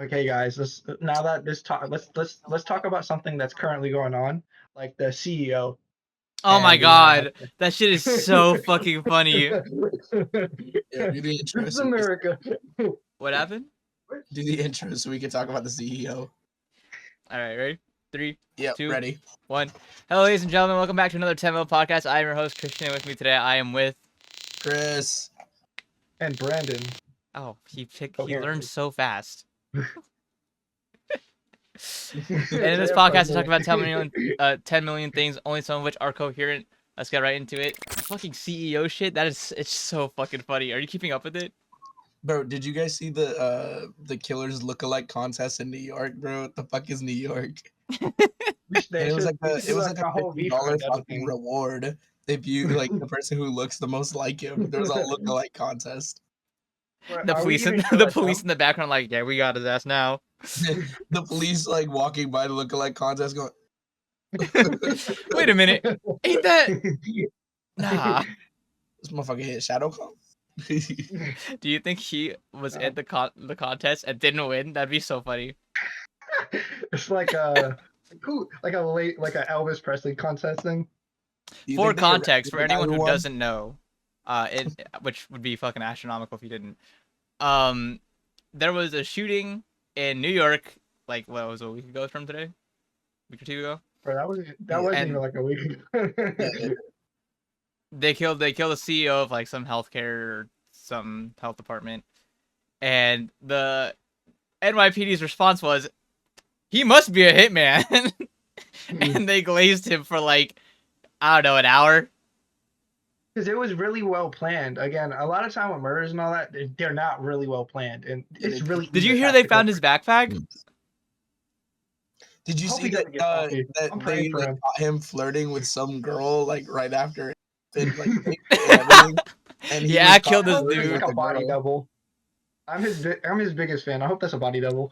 Okay, guys. Now that this talk, let's talk about something that's currently going on, like the CEO Oh my and the United god, Healthcare. that shit is so fucking funny. Yeah, do the intro. This is America. What happened? Do the intro so we can talk about the CEO. All right, ready? 3, Yep, 2, ready. 1. Hello, ladies and gentlemen. Welcome back to another 10 Minute Podcast. I am your host, Christian, and with me today I am with... Chris. And Brandon. Oh, he Coherently. learned so fast. And And in this podcast, we talk about 10 million things, only some of which are coherent. Let's get right into it. Fucking CEO shit, it's so fucking funny. Are you keeping up with it? Bro, did you guys see the Killers lookalike contest in New York, bro? What the fuck is New York? And it was like a whole $50 fucking thing. reward if you like the person who looks the most like him. There was a lookalike contest. The police in the background, like, yeah, we got his ass now. The police like walking by the lookalike contest going, Wait a minute, ain't that? Nah. this motherfucker hit Shadow Call. Do you think he was at the contest and didn't win? That'd be so funny. It's like a Elvis Presley contest thing. For context, for anyone who doesn't know, which would be fucking astronomical if you didn't. There was a shooting in New York, like what was it, a week ago from today, a week or two ago. Bro, that wasn't even like a week ago. They killed the CEO of like some healthcare or some health department, and the NYPD's response was, "He must be a hitman," and they glazed him for like, I don't know, an hour. Because it was really well planned. Again, a lot of time with murders and all that, they're not really well planned, and it's really. Did you hear they found his backpack? Did you see that they like caught him flirting with some girl like right after it, like and yeah, I killed this dude. Like a body double. I'm his biggest fan. I hope that's a body double.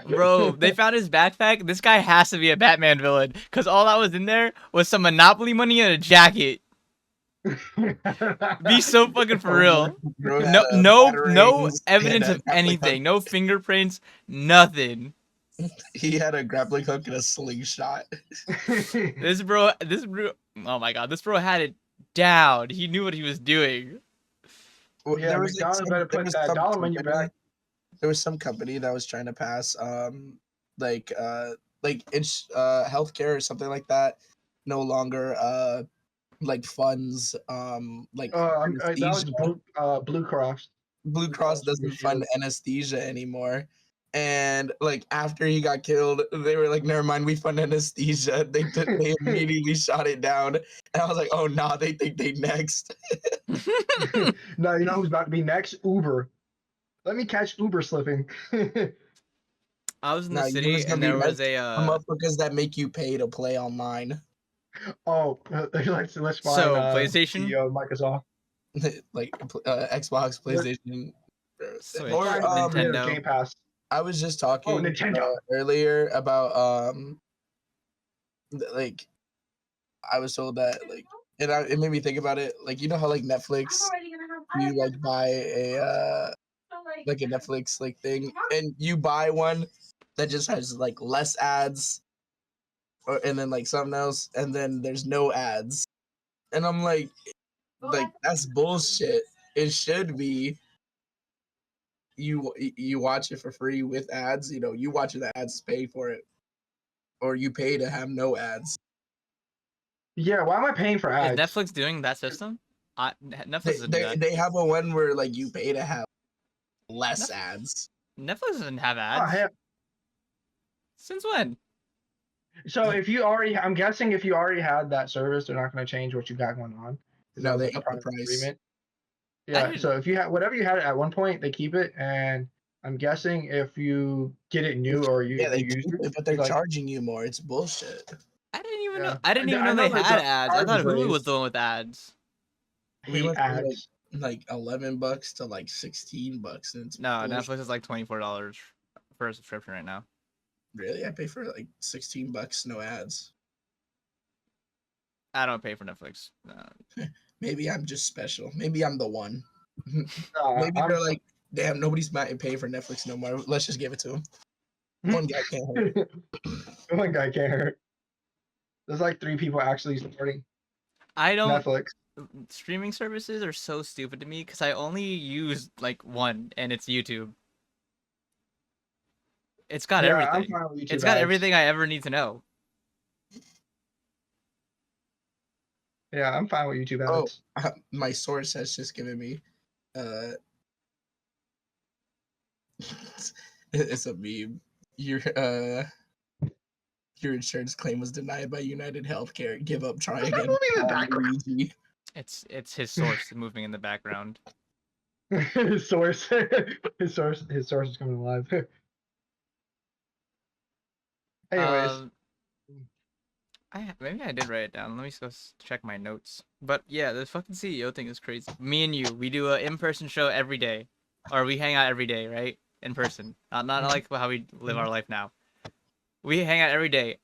Bro, they found his backpack. This guy has to be a Batman villain, because all that was in there was some Monopoly money and a jacket. Be so fucking for real. No evidence of anything. No fingerprints. Nothing. He had a grappling hook and a slingshot. This bro. Oh my god, this bro had it down. He knew what he was doing. Well, yeah, there was better put that dollar on your back. There was some company that was trying to pass healthcare or something like that. No longer like funds like that was Blue Cross. Blue Cross doesn't fund anesthesia anymore. And like after he got killed, they were like, "Never mind, we fund anesthesia." They immediately shot it down, and I was like, "Oh nah, they think they next." No, you know who's about to be next? Uber. Let me catch Uber slipping. I was in the city, and there was a motherfuckers that make you pay to play online. Oh, let's find PlayStation, CEO Microsoft, like Xbox, PlayStation, Switch, or Nintendo. Game Pass. I was just talking earlier about like I was told that like it made me think about it, like you know how like Netflix you like buy a like a Netflix like thing and you buy one that just has like less ads and then like something else and then there's no ads, and I'm like that's bullshit. It should be you watch it for free with ads. You know, you watch the ads, pay for it, or you pay to have no ads. Yeah, why am I paying for ads? Is Netflix doing that system? Netflix doesn't do that. They have a one where like you pay to have less ads. Netflix doesn't have ads. Since when? So if you already, I'm guessing if you already had that service, they're not going to change what you got going on. No, they up the price. Agreement. Yeah, so if you had whatever you had at one point, they keep it, and I'm guessing if you get it new or you use it, but they're charging you more. It's bullshit. I didn't even know. I didn't even know they had ads. I thought Hulu was the one with ads. We went from like $11 to like $16, and no, Netflix is like $24 for a subscription right now. Really? I pay for like $16, no ads. I don't pay for Netflix. No. Maybe I'm just special. Maybe I'm the one. Maybe they're like, Damn, nobody's paying for Netflix no more. Let's just give it to him. One guy can't hurt. One guy can't hurt. There's like 3 people actually supporting I don't. Netflix. Streaming services are so stupid to me because I only use like one, and it's YouTube. It's got I'm everything. fine with YouTube It's got ads. everything I ever need to know. Yeah, I'm fine with YouTube ads. Oh, my source has just given me. It's a meme. Your insurance claim was denied by United Healthcare. Give up. Try What's again. that movie in the background? Luigi. It's his source moving in the background. His source is coming alive. Anyways, Maybe I did write it down. Let me go check my notes. But yeah, the fucking CEO thing is crazy. Me and you, we do an in-person show every day, or we hang out every day, right? In person, not like how we live our life now. We hang out every day.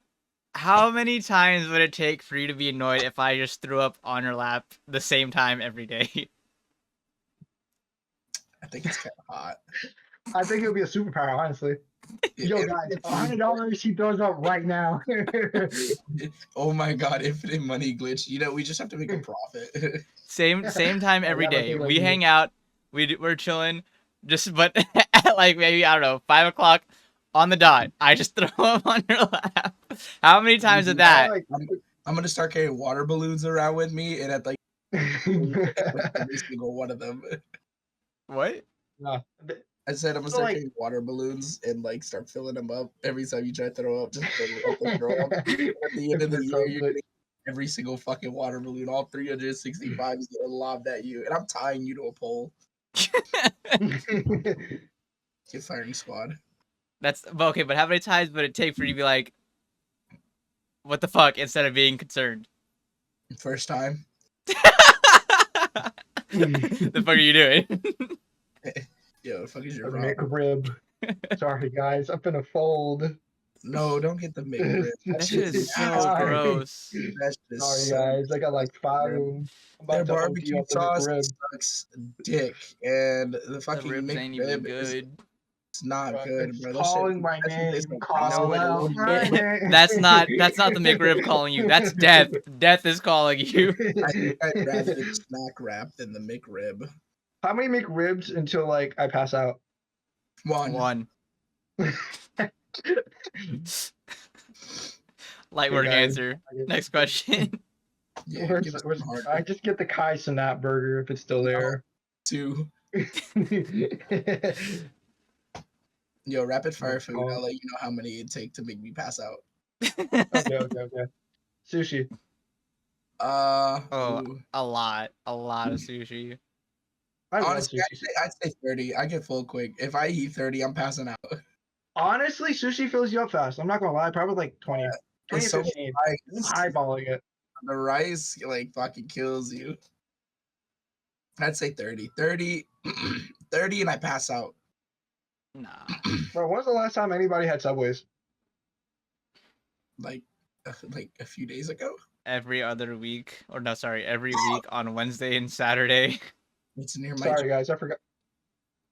How many times would it take for you to be annoyed if I just threw up on your lap the same time every day? I think it's kind of hot. I think it would be a superpower, honestly. Yo, guys, $100, he throws up right now. Oh my god, infinite money glitch. You know, we just have to make a profit. Same time every gotta day. think like We you. hang out. We're chilling. But at like maybe I don't know 5 o'clock on the dot, I just throw up on your lap. How many times did that? I'm gonna start carrying water balloons around with me, and at like every single one of them. What? I said I'm gonna start carrying water balloons and like start filling them up every time you try to throw up. Just fill up and throw up. At the end of the year, you're getting every single fucking water balloon, all 365 is getting lobbed at you, and I'm tying you to a pole. Get firing squad. That's okay, but how many times would it take for you to be like, what the fuck, instead of being concerned? First time. The fuck are you doing? Yo, the fuck is your McRib. Sorry, guys, I'm gonna fold. No, don't get the McRib. That shit is so gross. Sorry, guys, I got like 5 of them. Their barbecue sauce sucks dick, and the fucking ribs ain't even good. It's not good, bro. Calling my name. That's not the McRib calling you. That's death. Death is calling you. I'd rather the snack wrap than the McRib. How many McRibs until like I pass out? One. Light work answer. Next question. Yeah, I just get the Kai Sinat burger if it's still there. 2. Yo, rapid fire food. I'll let you know how many it'd take to make me pass out. Okay. Sushi. A lot of sushi. Honestly, I'd say 30. I get full quick. If I eat 30, I'm passing out. Honestly, sushi fills you up fast. I'm not gonna lie, probably like 20. 20 so 15. I'm eyeballing it. The rice like fucking kills you. I'd say 30. 30 and I pass out. Nah. Bro, when was the last time anybody had Subways? Like a few days ago? Every week on Wednesday and Saturday. It's near my Sorry guys, I forgot.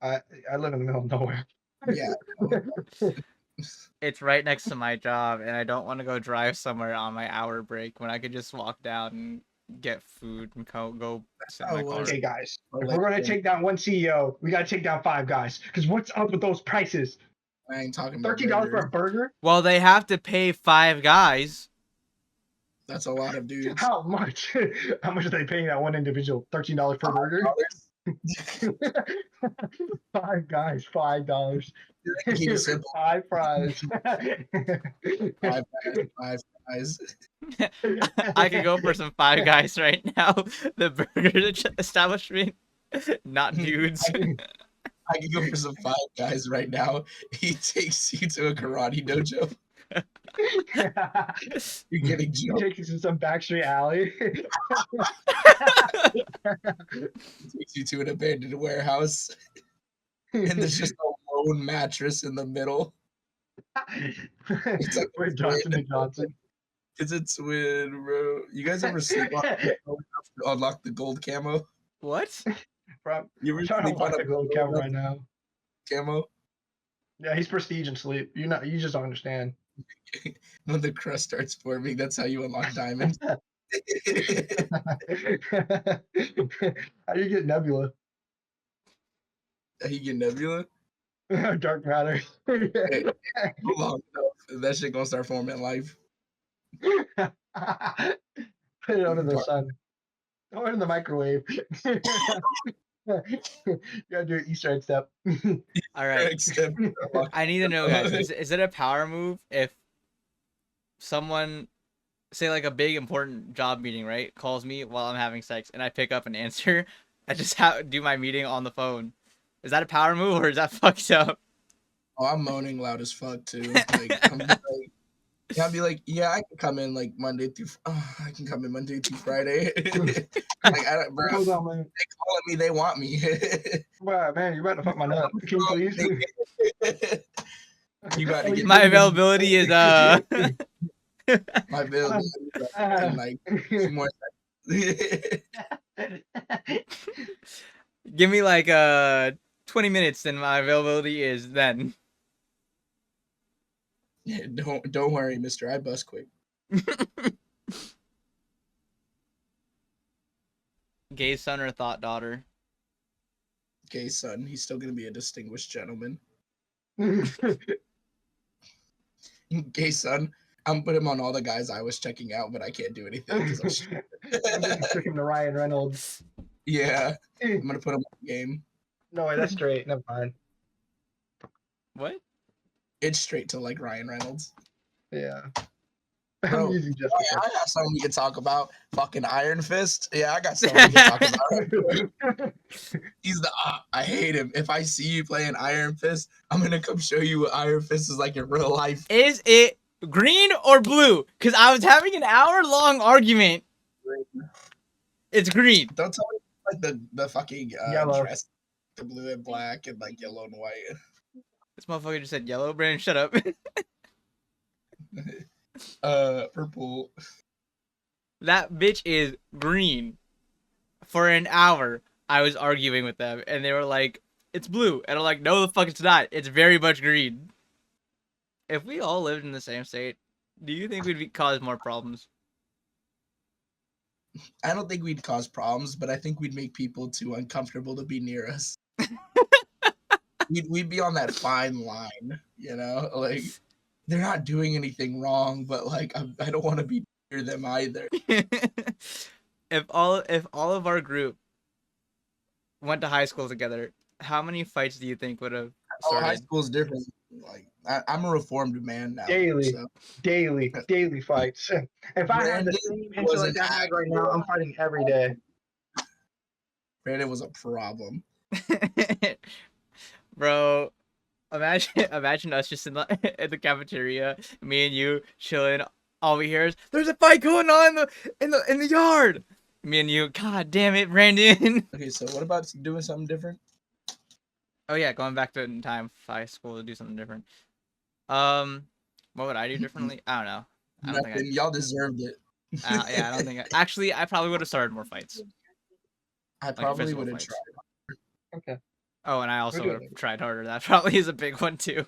I live in the middle of nowhere. Yeah. It's right next to my job, and I don't want to go drive somewhere on my hour break when I could just walk down and get food and go sit in my car. Okay, guys, if we're gonna take down one CEO, we gotta take down 5 guys. Because what's up with those prices? I ain't talking about $13 for a burger? Well, they have to pay 5 guys. That's a lot of dudes. How much? How much are they paying that one individual? $13 per burger? 5 guys, $5. 5 fries. 5 guys. I could go for some 5 guys right now. The burger establishment, not dudes. I can go for some 5 guys right now. He takes you to a karate dojo. You're getting jumped. Takes you to some backstreet alley. Takes you to an abandoned warehouse. And there's just a lone mattress in the middle. It's like Wait, Johnson & Johnson. It's a twin, bro. You guys ever sleep on unlock the gold camo? What? Bro, You ever I'm trying to sleep on watch a a little camo right now. camo? Yeah, he's prestige and sleep. You just don't understand. When the crust starts forming, that's how you unlock diamonds. How do you get Nebula? You get Nebula. Dark matter. Hey, long enough, that shit gonna start forming life. Put it under the sun. Throw it in the microwave. You gotta do an Easter egg step. All right. Except I need to know, guys. Is it a power move if someone, say like a big important job meeting, right, calls me while I'm having sex and I pick up and answer? I just do my meeting on the phone. Is that a power move or is that fucked up? Oh, I'm moaning loud as fuck too. Like I'll be like, yeah, I can come in like Monday through. I can come in Monday through Friday. Like, bro, Hold on, man. they calling me, they want me. Wow, man, you're about to fuck my nut. Can you please? You got to get My availability is my availability in like 2 more seconds. give me like 20 minutes and my availability is then. Yeah, don't worry, mister. I bust quick. Gay son or thought daughter? Gay son. He's still gonna be a distinguished gentleman. Gay son. I'm putting him on all the guys I was checking out, but I can't do anything because I'm straight. I'm gonna trick him to Ryan Reynolds. Yeah, I'm gonna put him on the game. No way, that's straight. Never mind. What? It's straight to like Ryan Reynolds. Yeah. Bro, I'm using just I got something we can talk about. Fucking Iron Fist. Yeah, I got something we can talk about. He's the I hate him. If I see you playing Iron Fist, I'm gonna come show you what Iron Fist is like in real life. Is it green or blue? Because I was having an hour-long argument. Green. It's green. Don't tell me like the fucking Yellow. dress, the blue and black and like yellow and white. This motherfucker just said yellow. Brandon, shut up. Purple. That bitch is green. For an hour, I was arguing with them, and they were like, it's blue. And I'm like, no, the fuck it's not. It's very much green. If we all lived in the same state, do you think we'd cause more problems? I don't think we'd cause problems, but I think we'd make people too uncomfortable to be near us. we'd be on that fine line, you know? Like, they're not doing anything wrong, but like, I don't want to be near them either. If all of our group went to high school together, how many fights do you think would have started? High school's different. Like, I'm a reformed man now. Daily, so. daily fights. If I had the same intellect I have right now, I'm fighting every day. Brandon was a problem. Bro, imagine us just in the cafeteria, me and you chilling. All we hear is there's a fight going on in the yard. Me and you, god damn it, Brandon. Okay, so what about doing something different? Oh yeah, going back to high school to do something different. What would I do differently? I don't know. I don't think y'all deserved it. yeah, I don't think actually I probably would have started more fights. I probably would have tried. Okay. Oh, and I also would have tried harder. That probably is a big one too.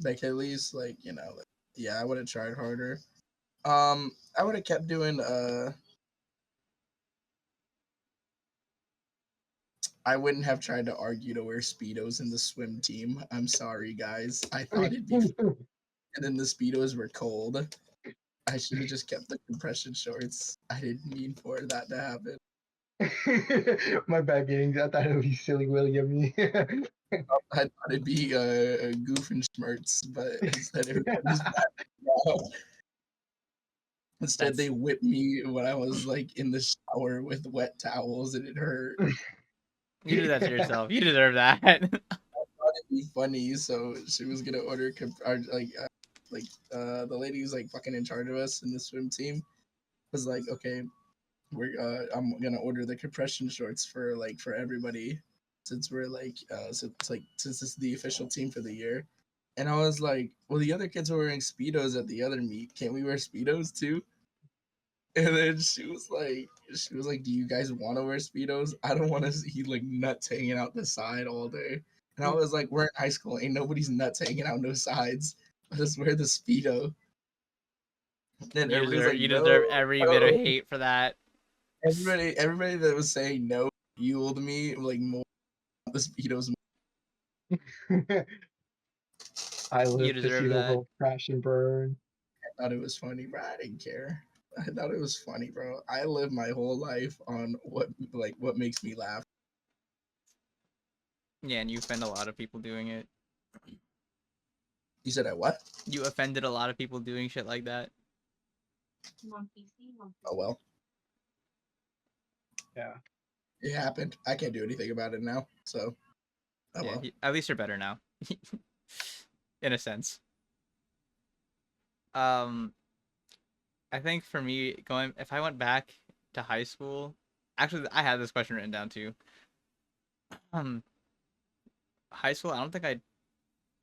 Like at least like, you know, like, yeah, I would have tried harder. I would have kept doing I wouldn't have tried to argue to wear Speedos in the swim team. I'm sorry, guys. I thought it'd be fun. And then the Speedos were cold. I should have just kept the compression shorts. I didn't mean for that to happen. My bad, games. I thought it would be silly William. I thought it'd be goof and schmerts, but instead everybody's back now. Instead, they whipped me when I was like in the shower with wet towels, and it hurt. You did that to yourself. You deserve that. I thought it'd be funny, so she was gonna order the lady who's like fucking in charge of us in the swim team was like, okay, I'm gonna order the compression shorts for everybody since we're since this is the official team for the year. And I was like, well, the other kids are wearing Speedos at the other meet. Can't we wear Speedos too? And then she was like, She was like, "Do you guys want to wear speedos? I don't want to see like nuts hanging out the side all day." And I was like, "We're in high school. Ain't nobody's nuts hanging out no sides. Just wear the speedo." Then everybody's like, You "No, deserve every bit of no." hate for that. Everybody that was saying no fueled me like more. The speedos. I You live to see deserve the that. world crash and burn. I thought it was funny, bro. I didn't care. I thought it was funny, bro. I live my whole life on what makes me laugh. Yeah, and you offend a lot of people doing it. You said I what? You offended a lot of people doing shit like that. Oh well. Yeah. It happened. I can't do anything about it now. So oh Yeah, well. at least you're better now. In a sense. I think for me, if I went back to high school, actually, I had this question written down too. High school, I don't think I'd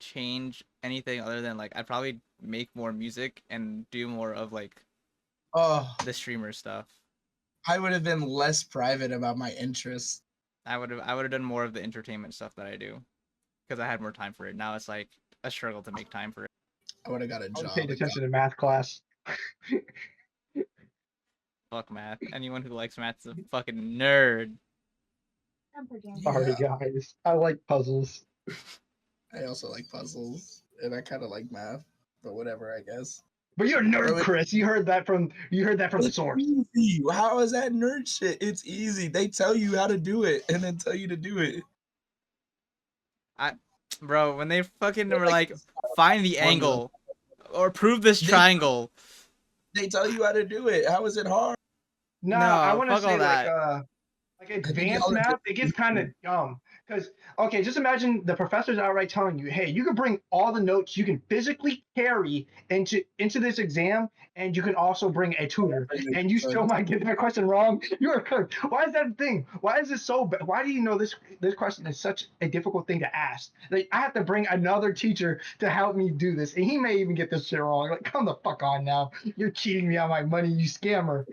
change anything other than like I'd probably make more music and do more of like the streamer stuff. I would have been less private about my interests. I would have done more of the entertainment stuff that I do because I had more time for it. Now it's like a struggle to make time for it. I would have got a I job. paid attention to math class. Fuck math. Anyone who likes math is a fucking nerd. Sorry, guys. I like puzzles. I also like puzzles, and I kind of like math, but whatever, I guess. But you're a nerd, Chris. You heard that from the source. Easy. How is that nerd shit? It's easy. They tell you how to do it, and then tell you to do it. Bro, when they fucking were like, find the angle or prove this triangle. They tell you how to do it. How is it hard? No, I want to say that. like advanced math. It gets kind of dumb because okay, just imagine the professor's outright telling you, "Hey, you can bring all the notes you can physically carry into this exam, and you can also bring a tutor, and you still might get that question wrong. You're cooked." Why is that a thing? Why is it so bad? Why do you know this question is such a difficult thing to ask? Like I have to bring another teacher to help me do this, and he may even get this shit wrong. Like, come the fuck on now. You're cheating me on my money, you scammer.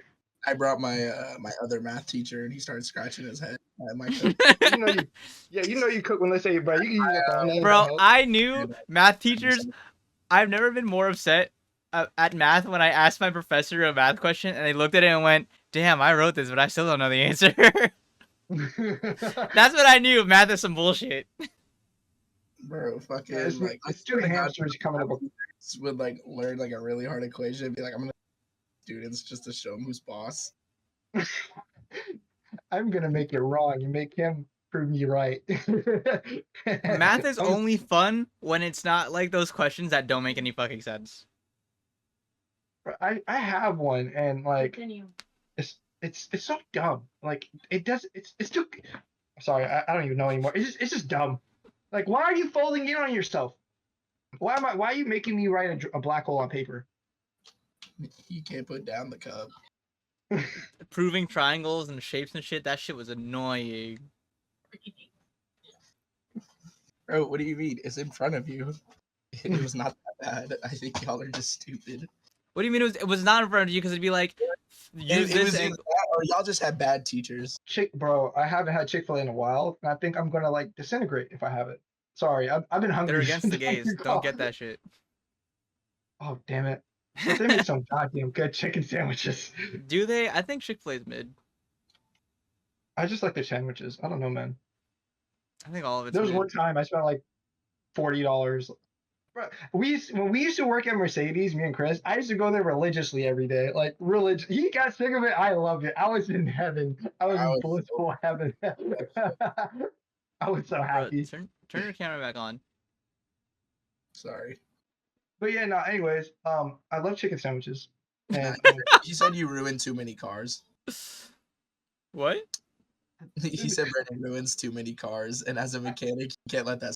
I brought my my other math teacher, and he started scratching his head. You cook when they say, bro. You can use your phone. Bro, I knew math teachers. I've never been more upset at math when I asked my professor a math question, and they looked at it and went, "Damn, I wrote this, but I still don't know the answer." That's what I knew. Math is some bullshit. Bro, fucking like student hamsters coming up would like learn like a really hard equation and be like, I'm gonna students just to show them who's boss. I'm gonna make it wrong and make him prove me right. Math is only fun when it's not like those questions that don't make any fucking sense. I have one and like it's so dumb. Like it's too. Sorry, I don't even know anymore. It's just dumb. Like why are you folding in on yourself? Why are you making me write a black hole on paper? You can't put down the cup. Proving triangles and shapes and shit, that shit was annoying. Bro, what do you mean? It's in front of you. It was not that bad. I think y'all are just stupid. What do you mean it was not in front of you? Because it'd be like, use this and... or y'all just had bad teachers. Bro, I haven't had Chick-fil-A in a while, and I think I'm gonna like disintegrate if I have it. Sorry, I've been hungry. They're against the gays. Don't get that shit. Oh damn it! They make some goddamn good chicken sandwiches. Do they? I think Chick-fil-A's mid. I just like their sandwiches. I don't know, man. I think all of it's There was mid. one time I spent like $40. When we used to work at Mercedes, me and Chris, I used to go there religiously every day. Like religious. He got sick of it. I loved it. I was in heaven. I was in blissful heaven. I was so happy. Bro, turn your camera back on. Sorry. But yeah, no. Anyways, I love chicken sandwiches. And you said you ruined too many cars. What? He said Brendan ruins too many cars, and as a mechanic, you can't let that.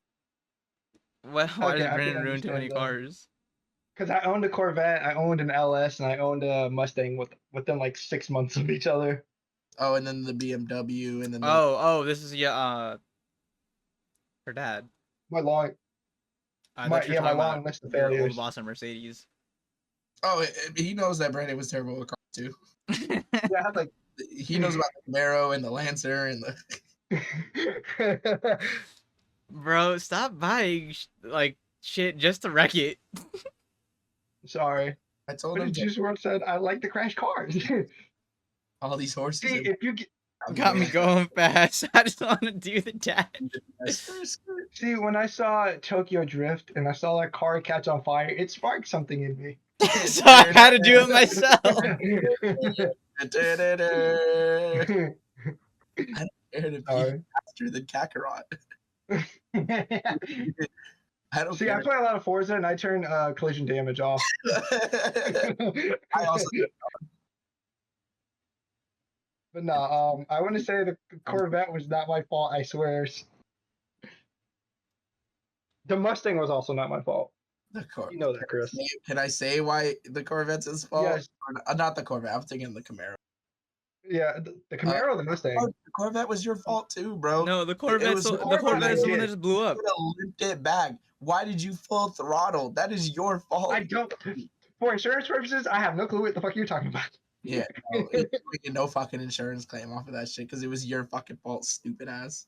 Why did Brendan ruin too many cars? Because I owned a Corvette, I owned an LS, and I owned a Mustang within like 6 months of each other. Oh, and then the BMW, and then this is her dad. My long list of failures. Old boss at Mercedes. Oh, he knows that Brandon was terrible with cars too. Yeah, I had like He knows about the Camaro and the Lancer and the. Bro, stop buying like shit just to wreck it. Sorry. I told But him Juice WRLD said I like to crash cars. all these horses. See, if you get, Got me going fast. I just want to do the dash. see, when I saw Tokyo Drift and I saw that car catch on fire, it sparked something in me. So I had to do it myself. I don't care to be Sorry. faster than Kakarot. I don't See, care. I play a lot of Forza and I turn collision damage off. I also But no, I want to say the Corvette was not my fault, I swears. The Mustang was also not my fault. the Corvette. You know that, Chris. Can I say why the Corvette's his fault? Yes. Or not the Corvette. I'm thinking the Camaro. Yeah, the Camaro or the Mustang? Oh, the Corvette was your fault too, bro. No, the Corvette. was- The the Corvette is the one that did. just blew up. You could have limped it back. Why did you full throttle? That is your fault. I don't. For insurance purposes, I have no clue what the fuck you're talking about. Yeah, no, you get no fucking insurance claim off of that shit because it was your fucking fault, stupid ass.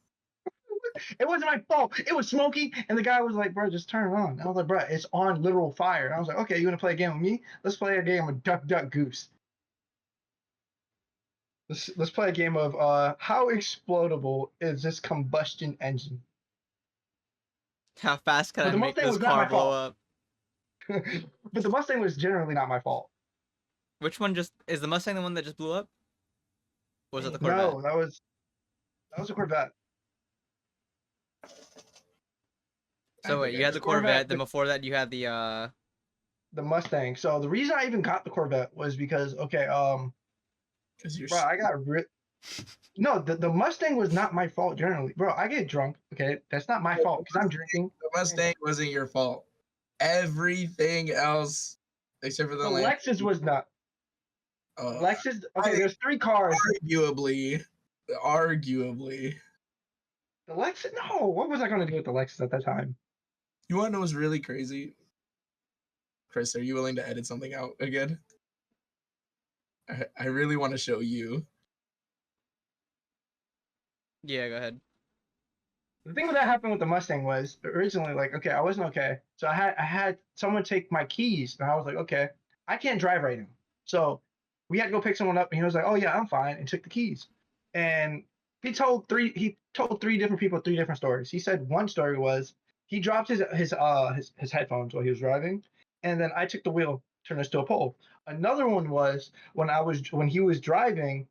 It wasn't my fault. It was smoking, and the guy was like, "Bro, just turn it on." And I was like, "Bro, it's on literal fire." And I was like, "Okay, you want to play a game with me? Let's play a game of Duck Duck Goose. Let's play a game of how explodable is this combustion engine?" How fast can But I the make Mustang this was not car my blow fault. up? But the Mustang was generally not my fault. Which one just is the Mustang the one that just blew up? Or was it the Corvette? No, that was a Corvette. So wait, you had the Corvette, then before that you had the Mustang. So the reason I even got the Corvette was because Because you're bro, I got no, the Mustang was not my fault generally, bro. I get drunk, okay, that's not my fault because I'm drinking. the Mustang wasn't your fault. Everything else, except for the The Lancer, Lexus was not. Lexus. Okay, there's 3 cars. arguably. The Lexus. No, what was I gonna do with the Lexus at that time? You want to know what's really crazy? Chris, are you willing to edit something out again? I really want to show you. Yeah, go ahead. The thing that happened with the Mustang was originally like, okay, I wasn't okay, so I had someone take my keys, and I was like, okay, I can't drive right now, so we had to go pick someone up, and he was like, oh yeah, I'm fine, and took the keys, and he told three different people 3 different stories. He said one story was he dropped his headphones while he was driving, and then I took the wheel, turned us to a pole. Another one was when he was driving,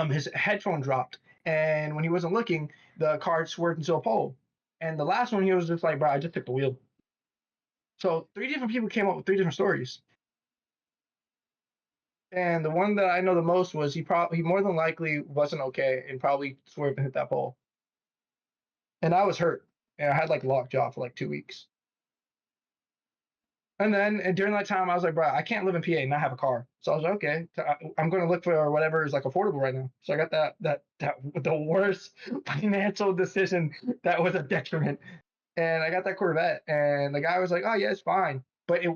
his headphone dropped, and when he wasn't looking, the car swerved into a pole. And the last one, he was just like, "Bro, I just took the wheel." So 3 different people came up with 3 different stories. And the one that I know the most was he more than likely wasn't okay and probably swerved and hit that pole. And I was hurt, and I had like lockjaw for like 2 weeks. And during that time, I was like, bro, I can't live in PA and not have a car. So I was like, okay, I'm going to look for whatever is like affordable right now. So I got that the worst financial decision that was a detriment. And I got that Corvette, and the guy was like, oh yeah, it's fine. But it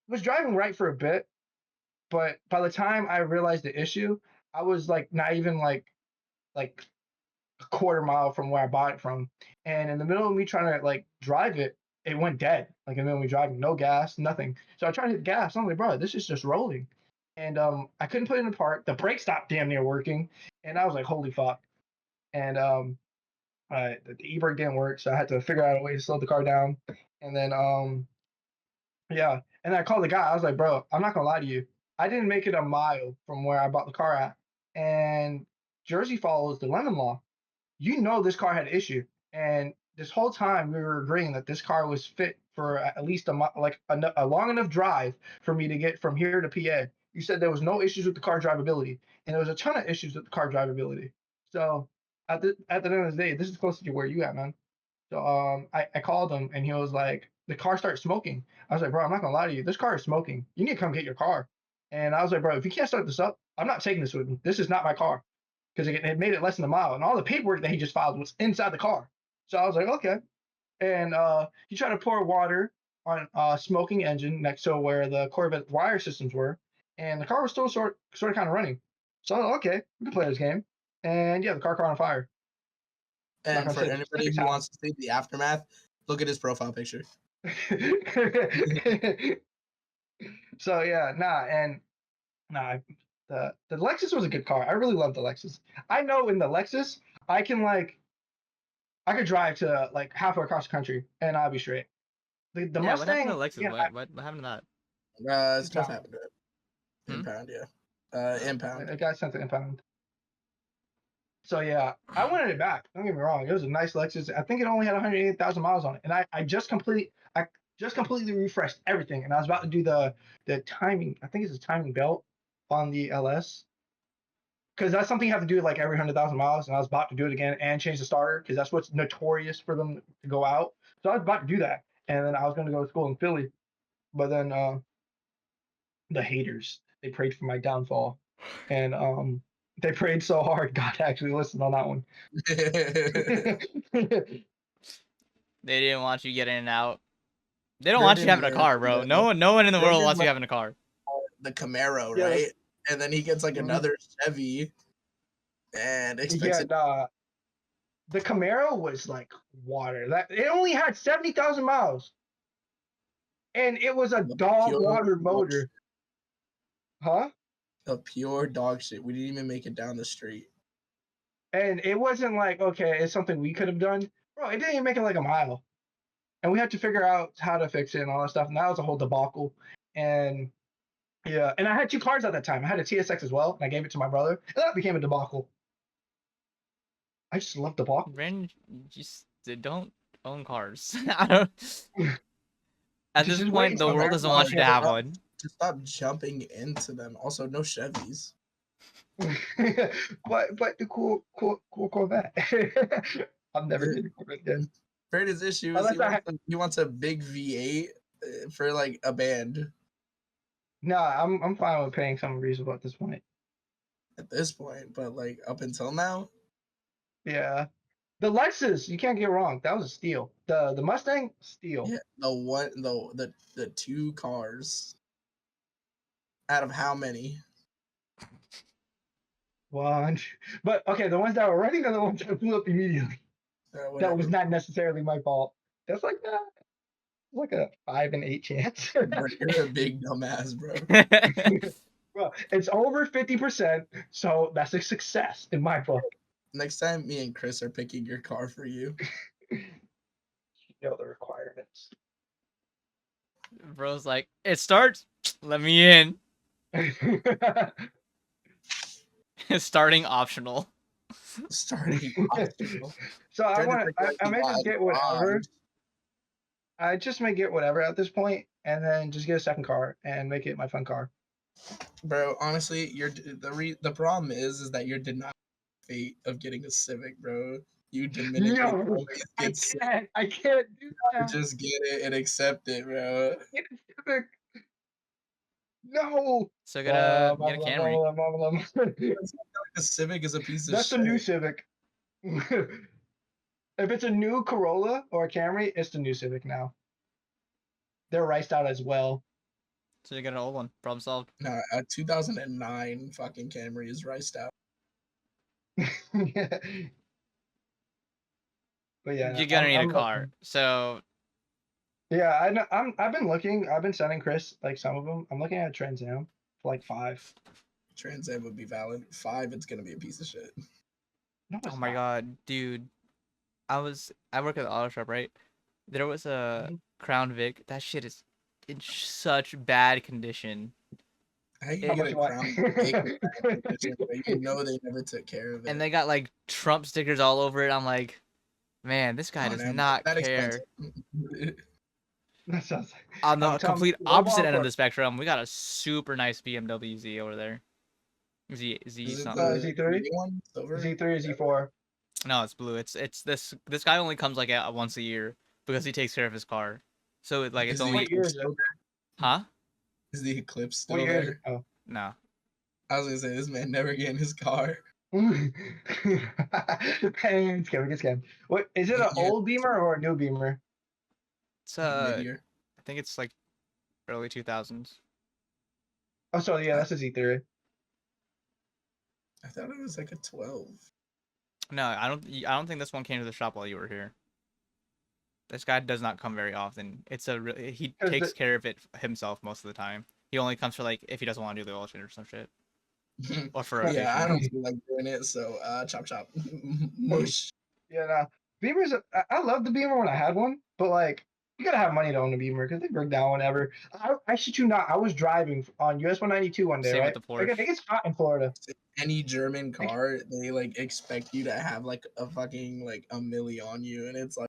was driving right for a bit. But by the time I realized the issue, I was like not even like a quarter mile from where I bought it from. And in the middle of me trying to like drive it, it went dead. Like in the middle of me driving, no gas, nothing. So I tried to hit the gas. I'm like, bro, this is just rolling. And I couldn't put it in park. The brake stopped damn near working. And I was like, holy fuck. And the e-brake didn't work, so I had to figure out a way to slow the car down. And then yeah. And I called the guy. I was like, bro, I'm not gonna lie to you. I didn't make it a mile from where I bought the car at. And Jersey follows the lemon law. You know this car had an issue, and this whole time we were agreeing that this car was fit for at least a long enough drive for me to get from here to PA. You said there was no issues with the car drivability, and there was a ton of issues with the car drivability. So at the end of the day, this is close to where you at, man. So I called him, and he was like, the car started smoking. I was like, bro, I'm not gonna lie to you, this car is smoking. You need to come get your car. And I was like, bro, if you can't start this up, I'm not taking this with me. This is not my car, because it made it less than a mile, and all the paperwork that he just filed was inside the car. So I was like, okay. And he tried to pour water on a smoking engine next to where the Corvette wire systems were, and the car was still sort of kind of running. So okay, we can play this game. And yeah, the car caught on fire. Like And I for said, anybody who wants to see the aftermath, look at his profile picture. So yeah, nah, the Lexus was a good car. I really love the Lexus. I know in the Lexus, I could drive to like halfway across the country and I'll be straight. The Yeah, what happened to Mustang, Lexus? yeah, What happened to Stuff impound. happened to it. Hmm? Impound, yeah. Impound. A guy sent the impound. So yeah, I wanted it back. Don't get me wrong. It was a nice Lexus. I think it only had 180,000 miles on it, and I just completely refreshed everything, and I was about to do the timing. I think it's a timing belt on the LS because that's something you have to do like every 100,000 miles, and I was about to do it again and change the starter because that's what's notorious for them to go out. So I was about to do that, and then I was going to go to school in Philly, but then the haters they prayed for my downfall, and they prayed so hard God actually listened on that one. They didn't want you getting out. They don't Bro want you didn't having a learn car, bro. No one in the Bro world did wants you like having a car. the Camaro, Yeah, right? And then he gets like Mhm. another Chevy and expects Yeah, it. nah. The Camaro was like water. That it only had 70,000 miles, and it was a The dog pure water dog motor, huh? The pure dog shit. We didn't even make it down the street. And it wasn't like okay, it's something we could have done, bro. It didn't even make it like a mile, and we had to figure out how to fix it and all that stuff. And that was a whole debacle. And yeah, and I had two cars at that time. I had a TSX as well, and I gave it to my brother, and that became a debacle. I just love debacle. Brenda just don't own cars. I don't. At this Just point, wait the till world doesn't want you to have one. Just stop jumping into them. Also, no Chevys. but the cool Corvette. I'm never getting a Corvette again. Brandon's issue is Unless he wants a big V8 for like a band. no, I'm fine with paying something reasonable at this point. At this point, but like up until now, Yeah, the Lexus, you can't get wrong. That was a steal. The Mustang, steal. yeah, the two cars out of how many? One, but okay, the ones that were running are the ones that blew up immediately. That was not necessarily my fault. That's like a 5 and 8 chance. Bro, you're a big dumbass, bro. Well, it's over 50%, so that's a success in my book. Next time, me and Chris are picking your car for you. You know the requirements. Bro's like, it starts. Let me in. Starting optional. Starting optional. So I may just get whatever. Blonde. I just may get whatever at this point, and then just get a second car and make it my fun car. Bro, honestly, the problem is that you're denied the fate of getting a Civic, bro. You Dominican No, always get Civic. I can't do that. Just get it and accept it, bro. Get a Civic. No. So get a Camry. The Civic is a piece of That's shit. the new Civic. If it's a new Corolla or a Camry, it's the new Civic now. They're riced out as well. So you get an old one. Problem solved. No, a 2009 fucking Camry is riced out. But yeah, You're gonna need a car. So yeah, I've been looking. I've been sending Chris like some of them. I'm looking at a Trans Am for like 5. Trans Am would be valid. 5, it's gonna be a piece of shit. No, oh my god, dude. I work at the auto shop, right? There was a Crown Vic. That shit is in such bad condition. How you get a Crown Vic, but you know they never took care of it. And they got like Trump stickers all over it. I'm like, man, this guy does not care. That sounds On the complete opposite end of the spectrum, we got a super nice BMW Z over there. Z something. Z3? Z3 or Z4? No, it's blue. It's this guy only comes like once a year because he takes care of his car. So like it's only huh? Is the Eclipse still there? Oh. No. I was gonna say this man never getting his car. Scam. What is it? An old Beamer or a new Beamer? It's I think it's like early 2000s. Oh, sorry, yeah, that's a Z3. I thought it was like a 12. No, I don't think this one came to the shop while you were here. This guy does not come very often. He takes care of it himself most of the time. He only comes for like if he doesn't want to do the oil change or some shit, or for rotation. Yeah, I don't feel like doing it, so chop chop. Mush. Yeah, nah. Beamers. I loved the Beamer when I had one, but like you gotta have money to own a Beamer because they break down whenever. I shit you not. I was driving on US 192 one day, Same right? with the Porsche. Like, it gets hot in Florida. Any German car, they like expect you to have like a fucking like a milli on you, and it's like.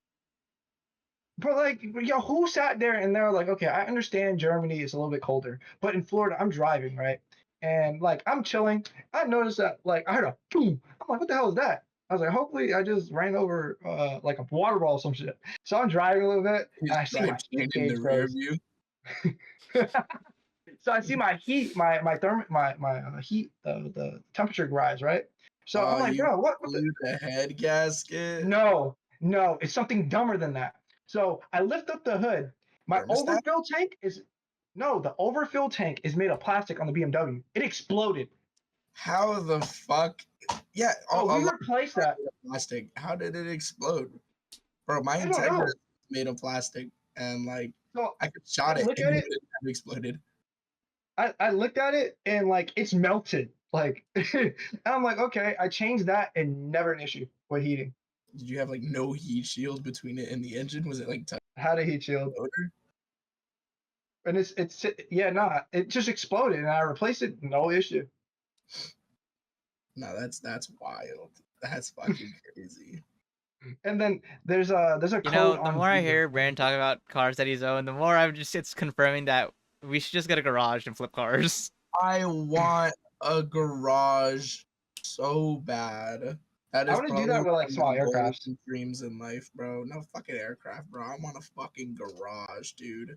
But like, yo, who sat there and they're like, okay, I understand Germany is a little bit colder, but in Florida, I'm driving, right? And like, I'm chilling. I noticed that, like, I heard a boom. I'm like, what the hell is that? I was like, hopefully, I just ran over like a water ball or some shit. So I'm driving a little bit, and I see my heat in the gauge rear froze. view. So I see my heat, my heat, the temperature rise, right? So I'm like, You bro, what the? blew the head gasket. No, it's something dumber than that. So I lift up the hood. My Thermostat? overfill tank is no, the overfill tank is made of plastic on the BMW. It exploded. How the fuck? Yeah, Oh, we replaced that. plastic. How did it explode? Bro, my I don't know. Integra is made of plastic, and like So I could shot it look and at it it. would have exploded. I looked at it and like it's melted. Like and I'm like, okay, I changed that and never an issue with heating. Did you have like no heat shield between it and the engine? Was it like Had a heat shield. motor? And it's yeah, nah, it just exploded and I replaced it, no issue. No, that's wild. That's fucking crazy. And then there's a You code know, the on more I Google. hear Brandon talk about cars that he's owned, the more it's confirming that we should just get a garage and flip cars. I want a garage so bad. That I is want to do probably that with like one small of my goals aircrafts. and dreams in life, bro. No fucking aircraft, bro. I want a fucking garage, dude. We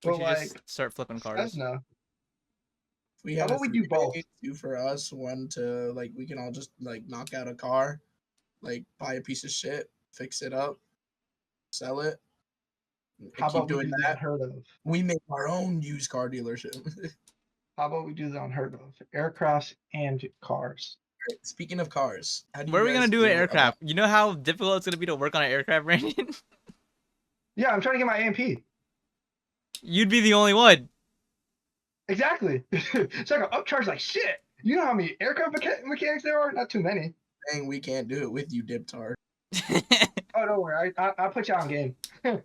But should like, just start flipping cars. no. If we How had a about we do both? three-way, two for us, one to like we can all just like knock out a car, like buy a piece of shit, fix it up, sell it, and How keep about we doing do the that. unheard of? We make our own used car dealership. How about we do the unheard of? Aircrafts and cars. Speaking of cars, how do What you are we gonna guys do an feel about aircraft? You know how difficult it's gonna be to work on an aircraft, Brandon? Yeah, I'm trying to get my AMP. You'd be the only one. Exactly. So I got upcharged like shit. You know how many aircraft mechanics there are? Not too many. saying we can't do it with you, Diptar? Oh, don't worry. I'll put you on game. I'm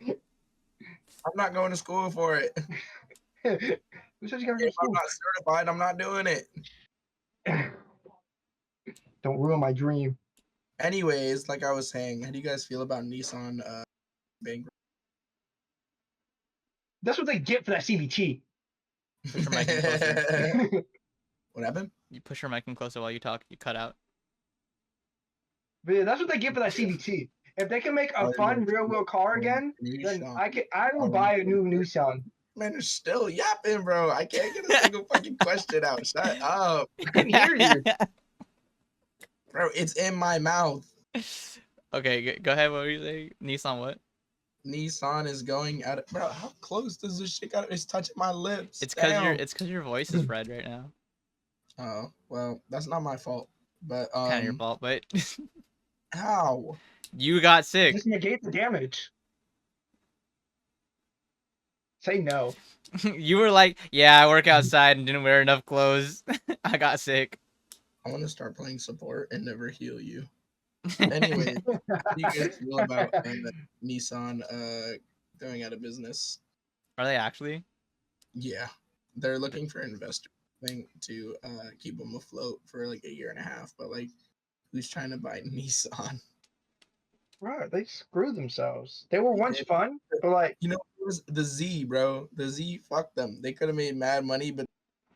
not going to school for it. Who said you gotta go to If I'm school? not certified, I'm not doing it. Don't ruin my dream. Anyways, like I was saying, how do you guys feel about Nissan being That's what they get for that CVT. Push your mic in closer. What happened? You push your mic in closer while you talk. You cut out. But yeah, that's what they get for that CVT. If they can make a fun rear wheel car again, then I will buy a new Nissan. Man, they're still yapping, bro. I can't get a single fucking question out. Shut up. I can hear you. Bro, it's in my mouth. Okay, go ahead. What were you saying? Nissan what? Nissan is going at it. Bro, how close does this shit got? It's touching my lips. It's Damn. cause your voice is red right now. Oh, well, that's not my fault. But Kind of your fault, but how? you got sick. Just negate the damage. Say no. You were like, yeah, I work outside and didn't wear enough clothes. I got sick. I want to start playing support and never heal you. Anyway, how do you guys feel about Nissan going out of business? Are they actually? Yeah, they're looking for investors to keep them afloat for like a year and a half. But like, who's trying to buy Nissan? Right, they screwed themselves. They were once Yeah. fun, but like You know, it was the Z, bro. The Z, fuck them. They could have made mad money, but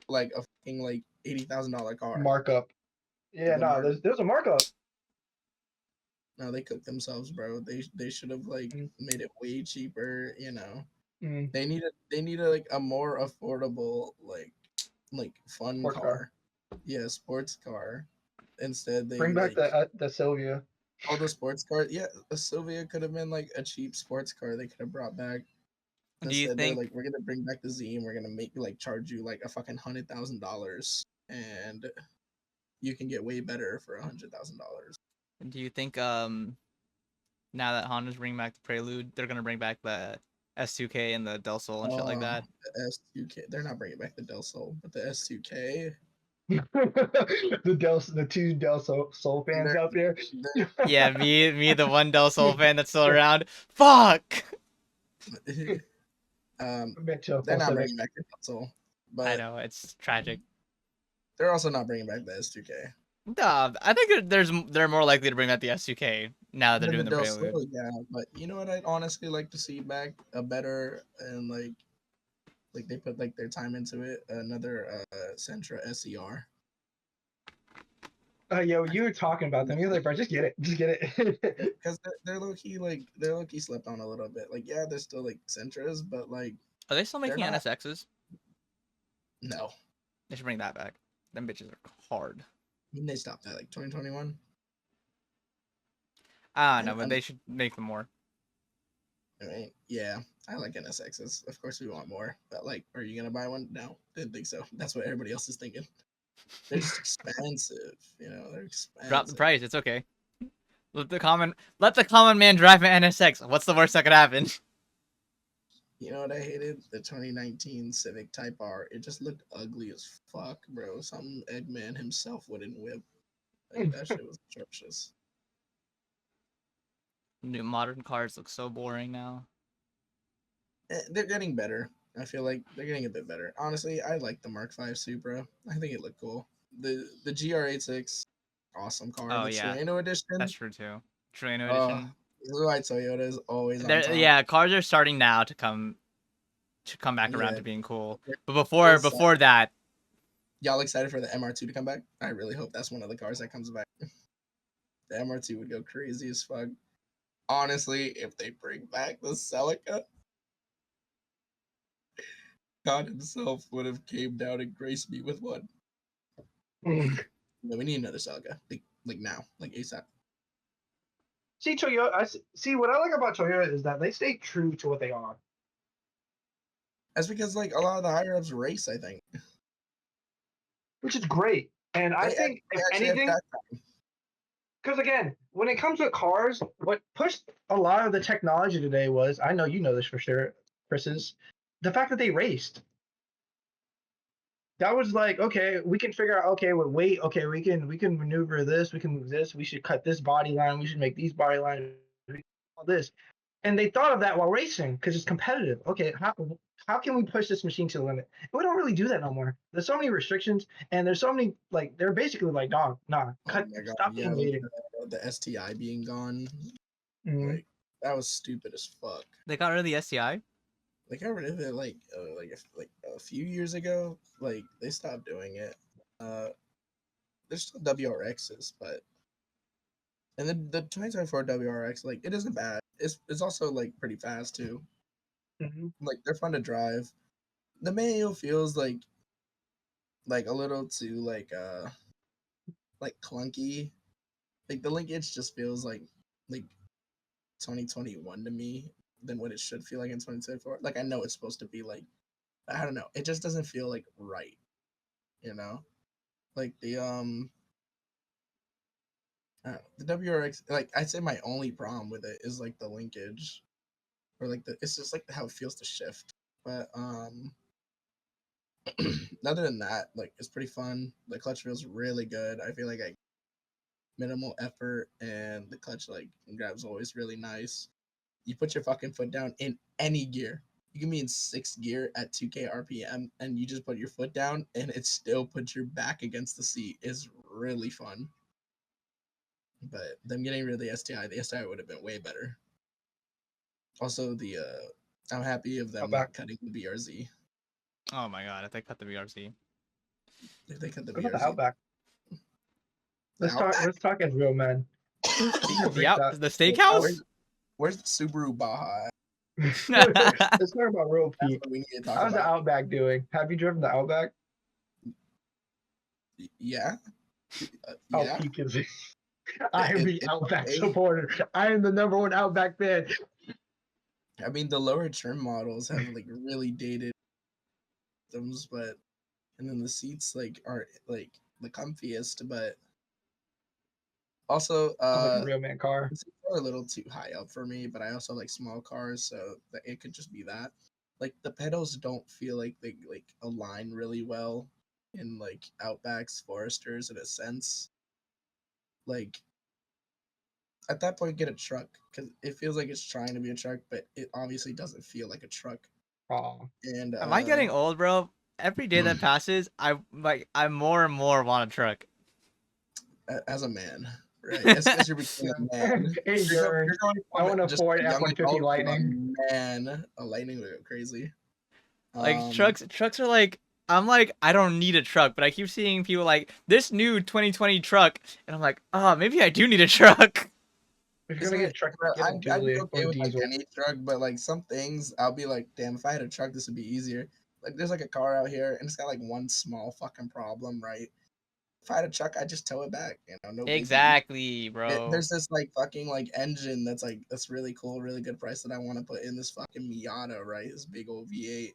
like a fucking like $80,000 car. markup. Yeah, no, there's a markup. No, they cooked themselves, bro. They should have like made it way cheaper. You know, they need like a more affordable like fun Sports car. Yeah, sports car. Instead, they Bring back like the Sylvia. all the sports cars. Yeah, a Sylvia could have been like a cheap sports car they could have brought back. Do you Instead, they're think? like, we're gonna bring back the Z and we're gonna make like charge you like a fucking $100,000, and you can get way better for $100,000. Do you think? Now that Honda's bringing back the Prelude, they're gonna bring back the S2K and the Del Sol and shit like that. The S2K, they're not bringing back the Del Sol, but the S2K. The two Del Sol fans out there. Yeah, me, the one Del Sol fan that's still around. Fuck. They're not Pacific. bringing back the Del Sol, but I know it's tragic. they're also not bringing back the S2K. I think they're more likely to bring back the S2K now that they're doing the Del Prelude. Sol, yeah, but you know what? I'd honestly like to see back a better and like they put like their time into it. Another Sentra SER. Yeah, you were talking about them. You're like, bro, just get it, Because they're low key slept on a little bit. Like, yeah, they're still like Sentras, but like, Are they still making not... NSXs? No, they should bring that back. Them bitches are hard. When they stopped that, like 2021. I don't know, but they should make them more. I mean, yeah, I like NSXs. Of course, we want more. But like, are you gonna buy one? No, didn't think so. That's what everybody else is thinking. They're just expensive, they're expensive. Drop the price, it's okay. Let the common man drive an NSX. What's the worst that could happen? You know what I hated? The 2019 Civic Type R. It just looked ugly as fuck, bro. Something Eggman himself wouldn't whip. Like, that shit was atrocious. New modern cars look so boring now. They're getting better. I feel like they're getting a bit better. Honestly, I like the Mark V Supra. I think it looked cool. The GR86, awesome car. Oh, the yeah. Torino edition. That's true too. Torino edition. This is why Toyota is always on top. Yeah, cars are starting now to come back around to being cool. But before that, y'all excited for the MR2 to come back? I really hope that's one of the cars that comes back. The MR2 would go crazy as fuck. Honestly, if they bring back the Celica, God himself would have came down and graced me with one. No, we need another Celica. Like now, like ASAP. See, Toyota. See what I like about Toyota is that they stay true to what they are. That's because like a lot of the higher ups race, I think. Which is great, and I think if anything, because again, when it comes to cars, what pushed a lot of the technology today was, I know you know this for sure, Chris, is the fact that they raced. That was like, okay, we can figure out, okay, with weight, okay, we can maneuver this, we can move this, we should cut this body line, we should make these body lines, all this. And they thought of that while racing because it's competitive. Okay, how can we push this machine to the limit? And we don't really do that no more. There's so many restrictions, and there's so many, like, they're basically like, dog, nah, stop innovating. The STI being gone, like, that was stupid as fuck. They got rid of the STI. They got rid of it like a few years ago. Like they stopped doing it. There's still WRXs, but and the 2024 WRX, like, it isn't bad. It's also like pretty fast too. Like they're fun to drive. The manual feels like a little too like clunky. Like the linkage just feels like 2021 to me than what it should feel like in 2024. Like I know it's supposed to be like, I don't know. It just doesn't feel like right. Like the WRX, like I'd say my only problem with it is like the linkage, or like it's just like how it feels to shift. But other than that, like it's pretty fun. The clutch feels really good. I feel like minimal effort, and the clutch like grab's always really nice. You put your fucking foot down in any gear. You can be in 6th gear at 2K RPM, and you just put your foot down, and it still puts your back against the seat. It's really fun. But them getting rid of the STI would have been way better. Also, I'm happy of them not cutting the BRZ. Oh my god, if they cut the BRZ. If they cut the BRZ. BRZ. The Outback. Let's talk as real men. The steakhouse? Where's the Subaru Baja? Let's talk about real peak. How's the Outback doing? Have you driven the Outback? Yeah. How peak is it? I am the Outback supporter. I am the #1 Outback fan. I mean, the lower trim models have like really dated systems, but and then the seats like aren't like the comfiest, but also Sounds like a real man car. the seats are a little too high up for me. But I also like small cars, so that it could just be that. Like the pedals don't feel like they like align really well in like Outbacks, Foresters in a sense. Like at that point, get a truck because it feels like it's trying to be a truck, but it obviously doesn't feel like a truck. Oh, And Am I getting old, bro? Every day that passes, I more and more want a truck. as a man, right? As you're becoming a man, hey, you're going I want from to just Ford a young F-150 adult to Lightning. a man. A lightning would go crazy. Like trucks are like I'm like I don't need a truck, but I keep seeing people like this new 2020 truck, and I'm like, oh, maybe I do need a truck. If you're gonna get a truck, get a I'd be dually or okay with like diesel. any truck, but like some things, I'll be like, damn, if I had a truck, this would be easier. Like, there's like a car out here, and it's got like one small fucking problem, right? If I had a truck, I'd just tow it back, no biggie. Exactly, bro. There's this like fucking like engine that's really cool, really good price that I want to put in this fucking Miata, right? This big old V8.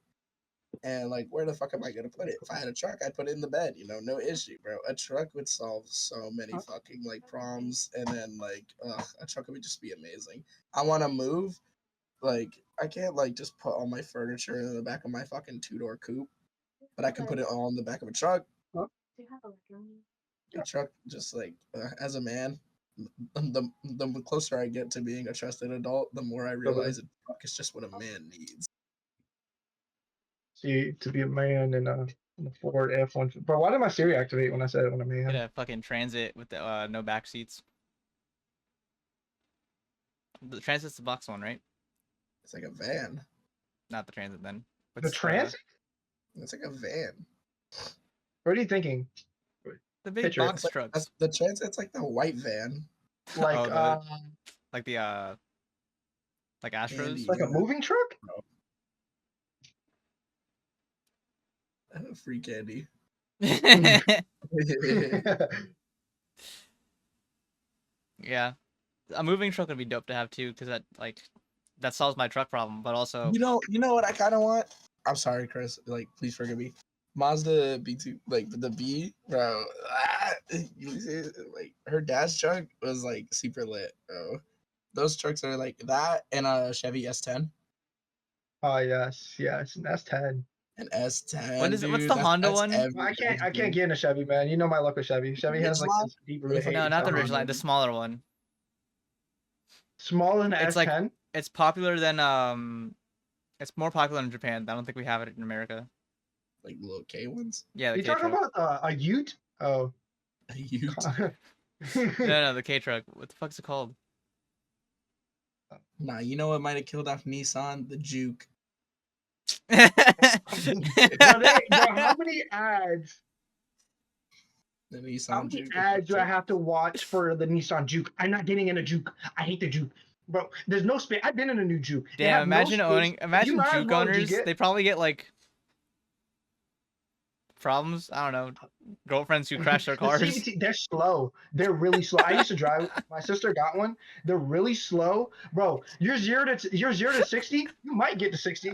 And like, where the fuck am I gonna put it? If I had a truck, I'd put it in the bed, no issue, bro. A truck would solve so many fucking like problems, and then like, a truck would just be amazing. I want to move, like, I can't like just put all my furniture in the back of my fucking 2-door coupe, but I can put it all in the back of a truck. A truck, just like as a man, the closer I get to being a trusted adult, the more I realize a truck is just what a man needs. See, to be a man in a Ford F-150. But why did my Siri activate when I said when a man? Get a fucking Transit with the no back seats. The Transit's the box one, right? It's like a van. Not the Transit then. The Transit? It's like a van. What are you thinking? The big Picture it. box trucks. The Transit's like the white van. Like Oh, like the like Astros. Andy, like a moving truck? Free candy. Yeah, a moving truck would be dope to have too, because that solves my truck problem. But also, you know what I kind of want? I'm sorry, Chris. Like, please forgive me. Mazda B2, like the B, bro. You see, like her dad's truck was like super lit, bro. Those trucks are like that and a Chevy S10. Oh yes, yes, and S10. An S10. what's dude, the Honda that's one? I can't get in a Chevy, man. You know my luck with Chevy. Chevy has like this deep rooted hate. No, not the Chevy. Ridgeline, the smaller one. Smaller than It's S10. like it's popular than it's more popular in Japan. I don't think we have it in America. Like little K ones. Yeah, the You K talking truck. about a Ute? Oh. A Ute. No, the K truck. What the fuck's it called? Nah, you know what might have killed off Nissan? The Juke. Bro, how many ads? The Nissan How many Juke. ads do I have to watch for the Nissan Juke? I'm not getting in a Juke. I hate the Juke. Bro, there's no space. I've been in a new Juke. Damn, imagine Juke owners. They probably get like problems. I don't know, girlfriends who crash their cars. CVT, they're slow. They're really slow. I used to drive. My sister got one. They're really slow, bro. You're 0 to 60. You might get to 60.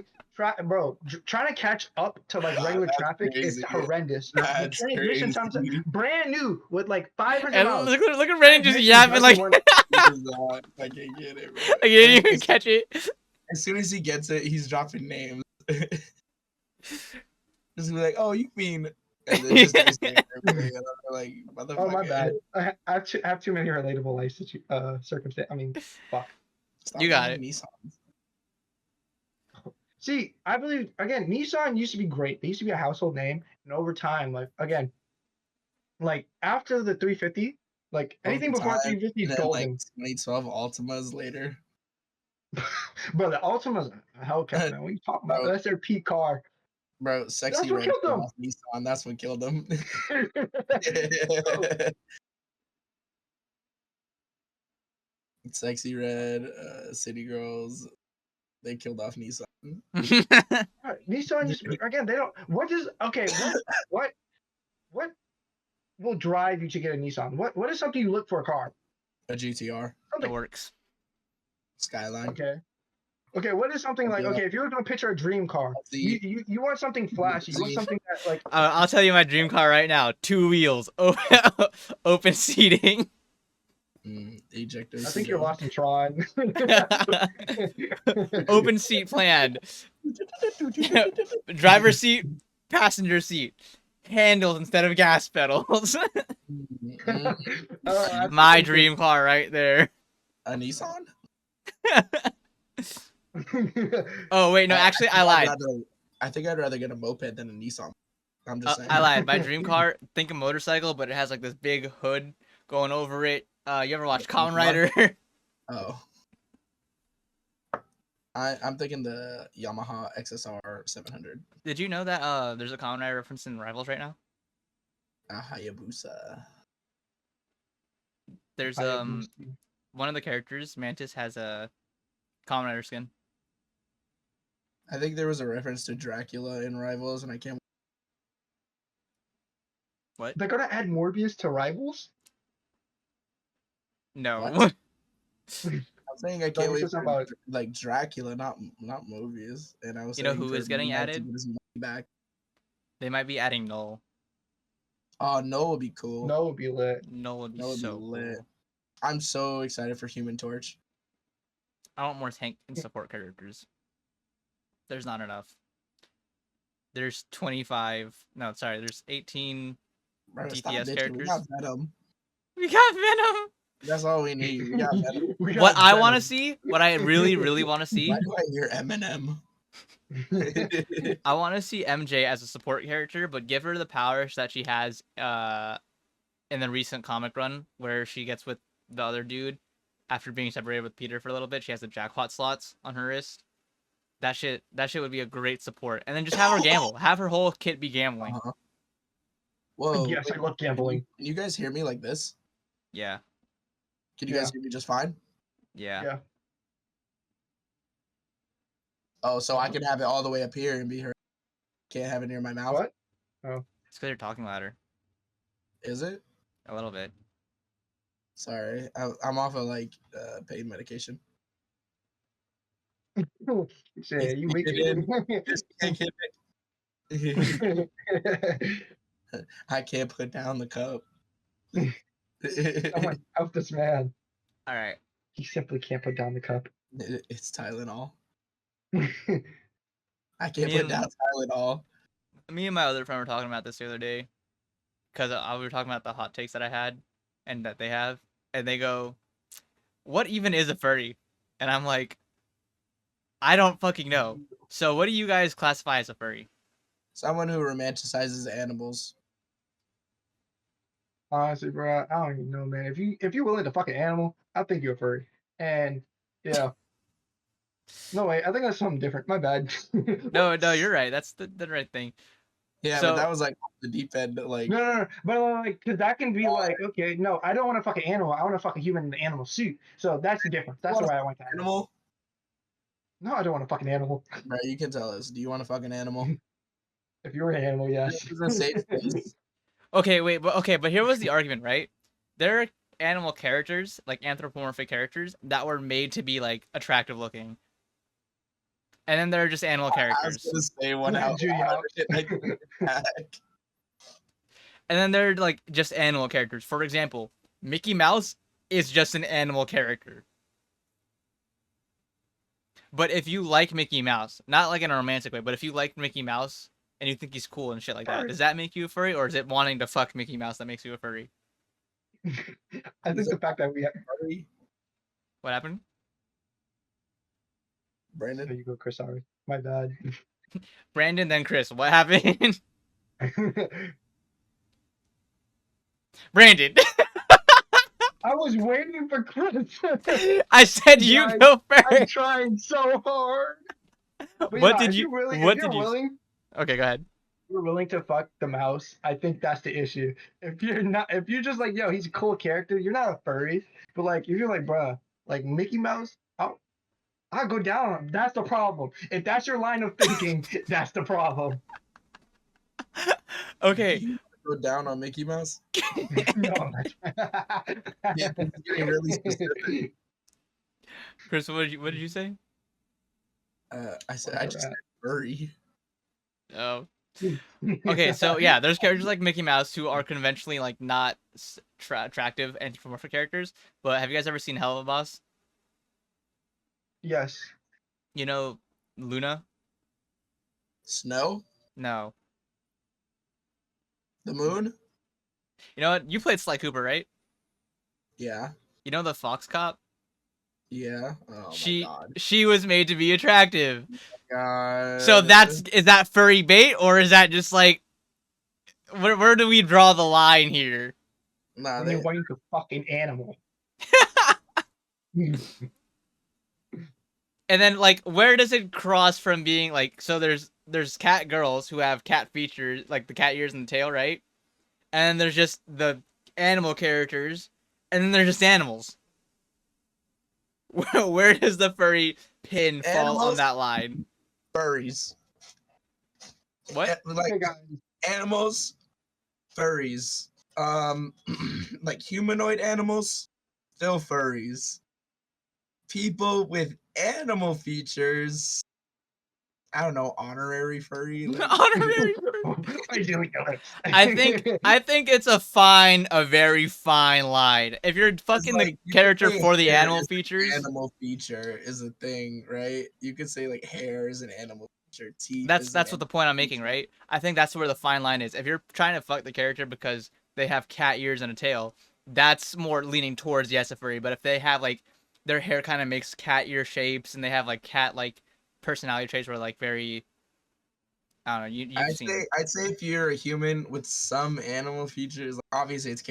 Trying to catch up to like regular traffic is horrendous. The transmission times, brand new with like 500 and miles. look at Brandon just yapping like. I can't get it, bro. I can't even catch it. As soon as he gets it, he's dropping names. Just be like, oh, you mean? And then just like, oh my bad. I have too many relatable life circumstances. I mean, fuck. You got it. Nissans. See, I believe again, Nissan used to be great. They used to be a household name, and over time, like again, like after the 350, like anything before 350 is golden. Like 2012 Altimas later. Bro, the Altima's a Hellcat, man. What are you talking about? That's their peak car. Bro, sexy That's what killed them. Nissan. That's what killed them. Sexy Red, City Girls, they killed off Nissan. Nissan used to be, again. They don't. What will drive you to get a Nissan? What is something you look for a car? A GTR. It works. Skyline. Okay. Okay, what is something like? Yeah. Okay, if you were gonna picture a dream car, you want something flashy. You want something that like. I'll tell you my dream car right now. 2 wheels, open seating. Ejector. I think you're lost in Tron. Open seat plan. Driver seat, passenger seat. Handles instead of gas pedals. My dream car right there. A Nissan? Oh wait, no, actually I lied. I think I'd rather get a moped than a Nissan. I'm just saying. I lied. My dream car, think a motorcycle, but it has like this big hood going over it. You ever watch Kamen Rider? Oh. I'm thinking the Yamaha XSR 700. Did you know that there's a Kamen Rider reference in Rivals right now? Hayabusa. There's one of the characters, Mantis, has a Kamen Rider skin. I think there was a reference to Dracula in Rivals, and I can't. What? They're gonna add Morbius to Rivals? No. What? I'm saying I Don't can't say wait something for about like Dracula, not movies. And I was You know saying who for is getting Matt to added? get his money back. They might be adding Null. Oh, no would be cool. No, would be lit. Null would be Null would so be lit. cool. I'm so excited for Human Torch. I want more tank and support characters. There's not enough. There's 25. No, sorry. There's 18 Bro, stop DPS bitching. characters. We got Venom. We got Venom. That's all we need. We got Venom. What I want to see, what I really, really want to see, Why do I hear Eminem? I want to see MJ as a support character, but give her the powers that she has in the recent comic run, where she gets with the other dude after being separated with Peter for a little bit. She has the jackpot slots on her wrist. That shit would be a great support. And then just have her gamble. Have her whole kit be gambling. Whoa. Yes, I love gambling. Can you guys hear me like this? Yeah. Can you guys hear me just fine? Yeah. Oh, so I can have it all the way up here and be her. Can't have it near my mouth. What? Oh. It's because you're talking louder. Is it? A little bit. Sorry, I'm off of like pain medication. Say, you weak. I can't put down the cup. Someone help this man. All right. He simply can't put down the cup. It's Tylenol. I can't put down Tylenol. Me and my other friend were talking about this the other day, because we were talking about the hot takes that I had and that they have, and they go, "What even is a furry?" And I'm like, I don't fucking know. So what do you guys classify as a furry? Someone who romanticizes animals. Honestly, bro, I don't even know, man. If you're willing to fuck an animal, I think you're a furry. And yeah. No wait, I think that's something different. My bad. No, you're right. That's the right thing. Yeah, So, but that was like the deep end. Like no. But like, cause that can be like, okay, no, I don't want to fuck an animal. I want to fuck a human in an animal suit. So that's the difference. That's the way I went to animal. No, I don't want to fuck an animal. Bro, you can tell us. Do you want to fuck an animal? If you were an animal, yes. This is a safe space. Okay, but here was the argument, right? There are animal characters, like anthropomorphic characters, that were made to be like attractive looking. And then there are just animal characters. I was gonna say one out. And then there are like just animal characters. For example, Mickey Mouse is just an animal character. But if you like Mickey Mouse, not like in a romantic way, but if you like Mickey Mouse and you think he's cool and shit like that, does that make you a furry, or is it wanting to fuck Mickey Mouse that makes you a furry? I think the fact that we have furry. What happened? Brandon? There you go, Chris. Sorry. My bad. Brandon, then Chris. What happened? Brandon. I was waiting for Chris. I said you go first. I'm trying so hard. But What did if you? you're willing, What if did you're you? willing, Okay, go ahead. you're willing to fuck the mouse, I think that's the issue. If you're not, if you're just like, yo, he's a cool character, you're not a furry. But like, if you're like, bruh, like Mickey Mouse, I'll go down on him. That's the problem. If that's your line of thinking, that's the problem. Okay. Go down on Mickey Mouse? No. Yeah, it's getting really specific. Chris, what did you say? I just said furry. Oh. Okay, so yeah, there's characters like Mickey Mouse who are conventionally like not attractive anthropomorphic characters. But have you guys ever seen Hell of a Boss? Yes. You know Luna? Snow? No. The moon? You know what? You played Sly Cooper, right? Yeah. You know the Fox Cop? Yeah. Oh my She god. she was made to be attractive. God. So is that furry bait or is that just like where do we draw the line here? Nah, When you wank a fucking animal. And then like where does it cross from being like so there's cat girls who have cat features like the cat ears and the tail, right? And then there's just the animal characters and then they're just animals. Where does the furry pin fall on Animals? that line? Furries. What? Like Hey guys. animals, furries. Like humanoid animals, still furries. People with animal features, I don't know, honorary furry. Like, Honorary furry. I think it's a very fine line. If you're fucking the like, you could character say for the hair animal is features, an animal feature is a thing, right? You could say like hair is an animal feature, teeth that's is an what the animal point I'm making, feature. right? I think that's where the fine line is. If you're trying to fuck the character because they have cat ears and a tail, that's more leaning towards yes a furry. But if they have like their hair kind of makes cat ear shapes and they have like cat like personality traits where like very I don't know, you've seen. I'd say if you're a human with some animal features, like, obviously it's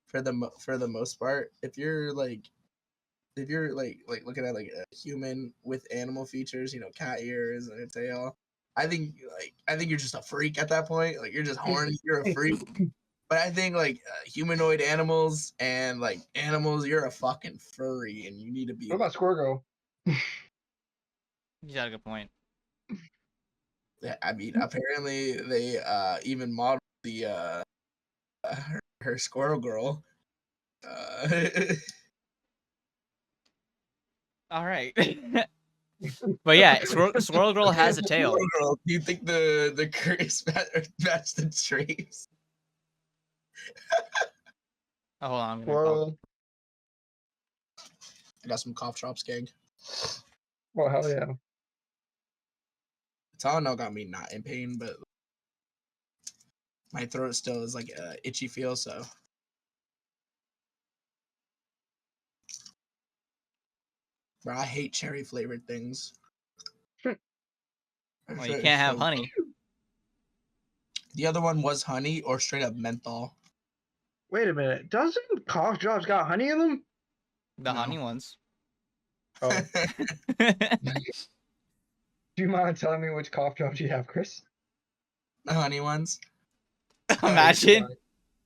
for the most part. If you're like looking at like a human with animal features, you know, cat ears and a tail, I think you're just a freak at that point. Like you're just horny, you're a freak. But I think like humanoid animals and like animals, you're a fucking furry, and you need to be What like. about Squirgo? You got a good point. I mean, apparently they even modeled the her squirrel girl. All right. But yeah, Squirrel Girl has a tail. Squirrel girl. Do you think the curse match the traits? Oh, hold on, I'm gonna call. Squirrel. I got some cough drops, gang. Well, hell yeah. Tylenol got me not in pain, but my throat still is like a itchy feel. So, bro, I hate cherry flavored things. Well, you can't have honey. The other one was honey or straight up menthol. Wait a minute. Doesn't cough drops got honey in them? The No. honey ones. Oh. Do you mind telling me which cough drops you have, Chris? The honey ones. Imagine.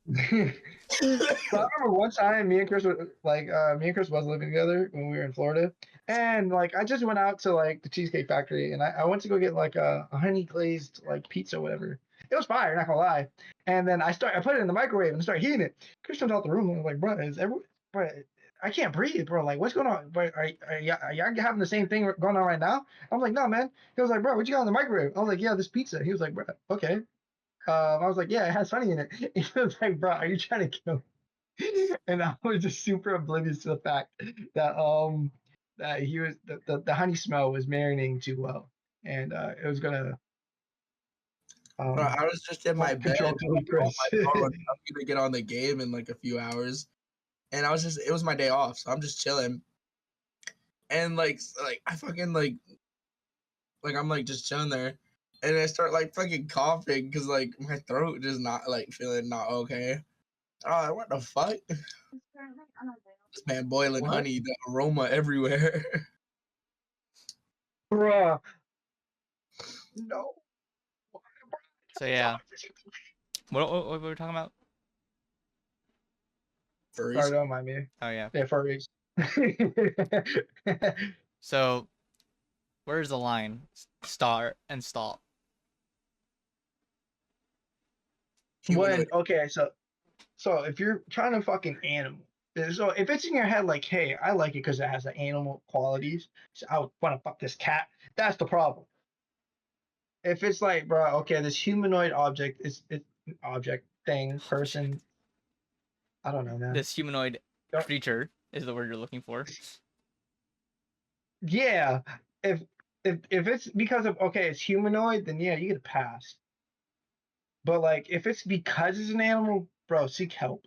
So I remember one time me and Chris was living together when we were in Florida, and like I just went out to like the Cheesecake Factory, and I went to go get like a honey glazed like pizza, or whatever. It was fire, not gonna lie. And then I put it in the microwave and started heating it. Chris comes out the room and I'm like, bro, I can't breathe, bro. Like, what's going on? But are y'all having the same thing going on right now? I'm like, no, man. He was like, bro, what you got in the microwave? I was like, yeah, this pizza. He was like, bro, okay. I was like, yeah, it has honey in it. He was like, bro, are you trying to kill me? And I was just super oblivious to the fact that he was the honey smell was marinating too well, and it was gonna Bro, I was just in my bed control on Chris. my phone. I'm gonna get on the game in like a few hours, and it was my day off, so I'm just chilling, and like I fucking like I'm like just chilling there, and I start like fucking coughing because like my throat just not like feeling not okay. Oh, what the fuck? This man boiling What? honey, the aroma everywhere. Bruh. No. So yeah. What were we talking about? Sorry, Furries. don't mind me. Oh yeah. Yeah, furries. So where's the line? Start and stop. Humanoid. Okay, so if you're trying to fucking animal, So if it's in your head like, hey, I like it because it has the animal qualities, so I would want to fuck this cat. That's the problem. If it's like, bro, okay, this humanoid object is object thing person. I don't know, man. This humanoid creature is the word you're looking for. Yeah, if if it's because of okay, it's humanoid, then yeah, you get a pass. But like, if it's because it's an animal, bro, seek help.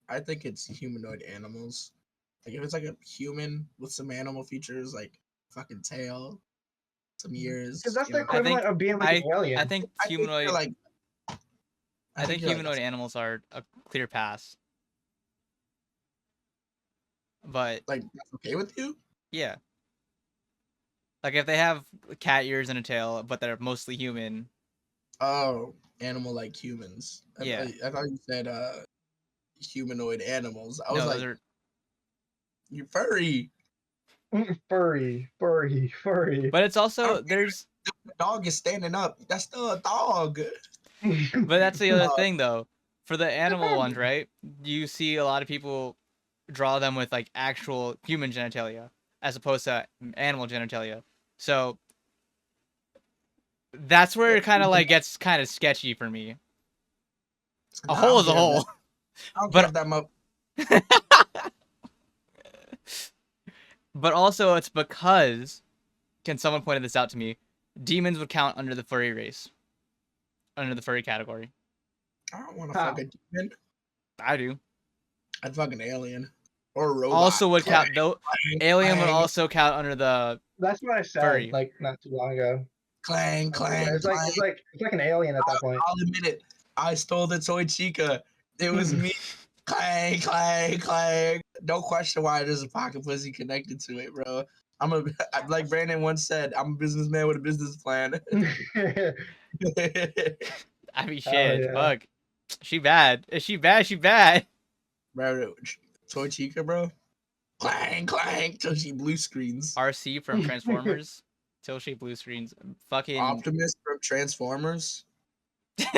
I think it's humanoid animals. Like if it's like a human with some animal features, like fucking tail, some ears, Because that's you the know. equivalent of being like an I alien. think I think humanoid. you're like. I think you're like, humanoid animals are a clear pass. But like that's okay with you? yeah, like if they have cat ears and a tail, but they're mostly human. Oh, animal like humans. Yeah. I thought you said humanoid animals. I was No, like, those are. you furry. Furry. But it's also there's. The dog is standing up. That's still a dog. But that's the other thing though. For the animal ones, right? You see a lot of people draw them with like actual human genitalia as opposed to animal genitalia. So that's where it kind of like gets kind of sketchy for me. A hole is a hole. I don't But- care if that But also it's because, can someone pointed this out to me, demons would count under the furry race. Under the furry category. I don't want to fuck a demon. I do. I'd fuck an alien. Or a robot. Also would count though. Alien would clang. also count under the That's what I said furry. like not too long ago. Clang, clang, It's clang. like an alien at that point. I'll admit it. I stole the toy chica. It was me. Clang, clang, clang. Don't question why there's a pocket pussy connected to it, bro. Like Brandon once said, I'm a businessman with a business plan. I mean, Hell shit. yeah. Fuck. She bad. Is she bad? She bad. Bro, toy chica, bro. Clang, clang, till she blue screens. RC from Transformers. Till she blue screens. Fucking. Optimus from Transformers.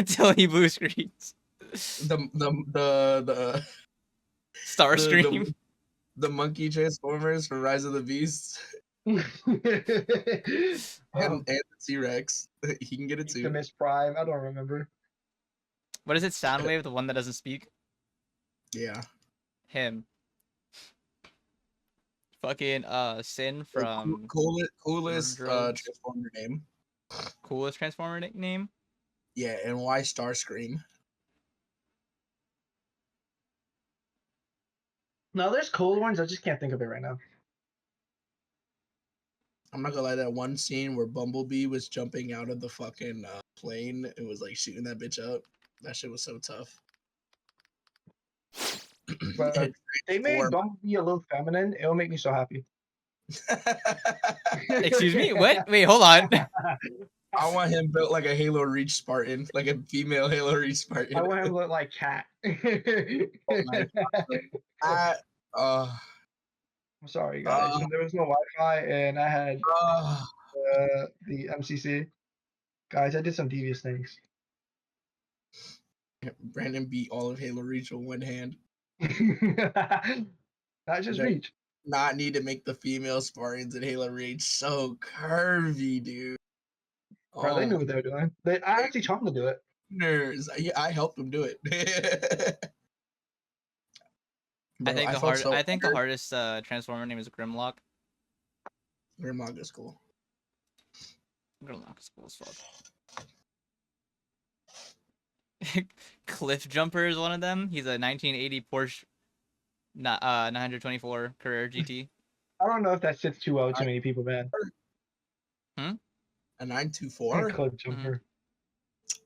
Till he blue screens. The Starscream. the monkey Transformers from Rise of the Beasts. And the T-Rex. He can get it too. Optimus Prime. I don't remember. What is it? Soundwave, the one that doesn't speak? Yeah. Him. Fucking Sin The from coolest Drugs. Transformer name. Coolest Transformer name? Yeah, and why Starscream? No, there's cool ones. I just can't think of it right now. I'm not gonna lie, that one scene where Bumblebee was jumping out of the fucking plane, it was like shooting that bitch up. That shit was so tough. But they made Bumblebee a little feminine. It'll make me so happy. Excuse me? What? Wait, hold on. I want him built like a Halo Reach Spartan, like a female Halo Reach Spartan. I want him to look like Cat. I'm sorry, guys. When there was no Wi-Fi and I had the MCC, guys, I did some devious things. Brandon beat all of Halo Reach with one hand. Not just Reach. Not need to make the female Spartans in Halo Reach so curvy, dude. Bro, they knew what they were doing. I actually taught them to do it. Nerds. I helped them do it. Bro, I think the hardest Transformer name is Grimlock. Grimlock is cool. Grimlock is cool as fuck. Cliff Jumper is one of them. He's a 1980 Porsche 924 Carrera GT. I don't know if that sits too well with too many people, man. A 924? Cliff Jumper.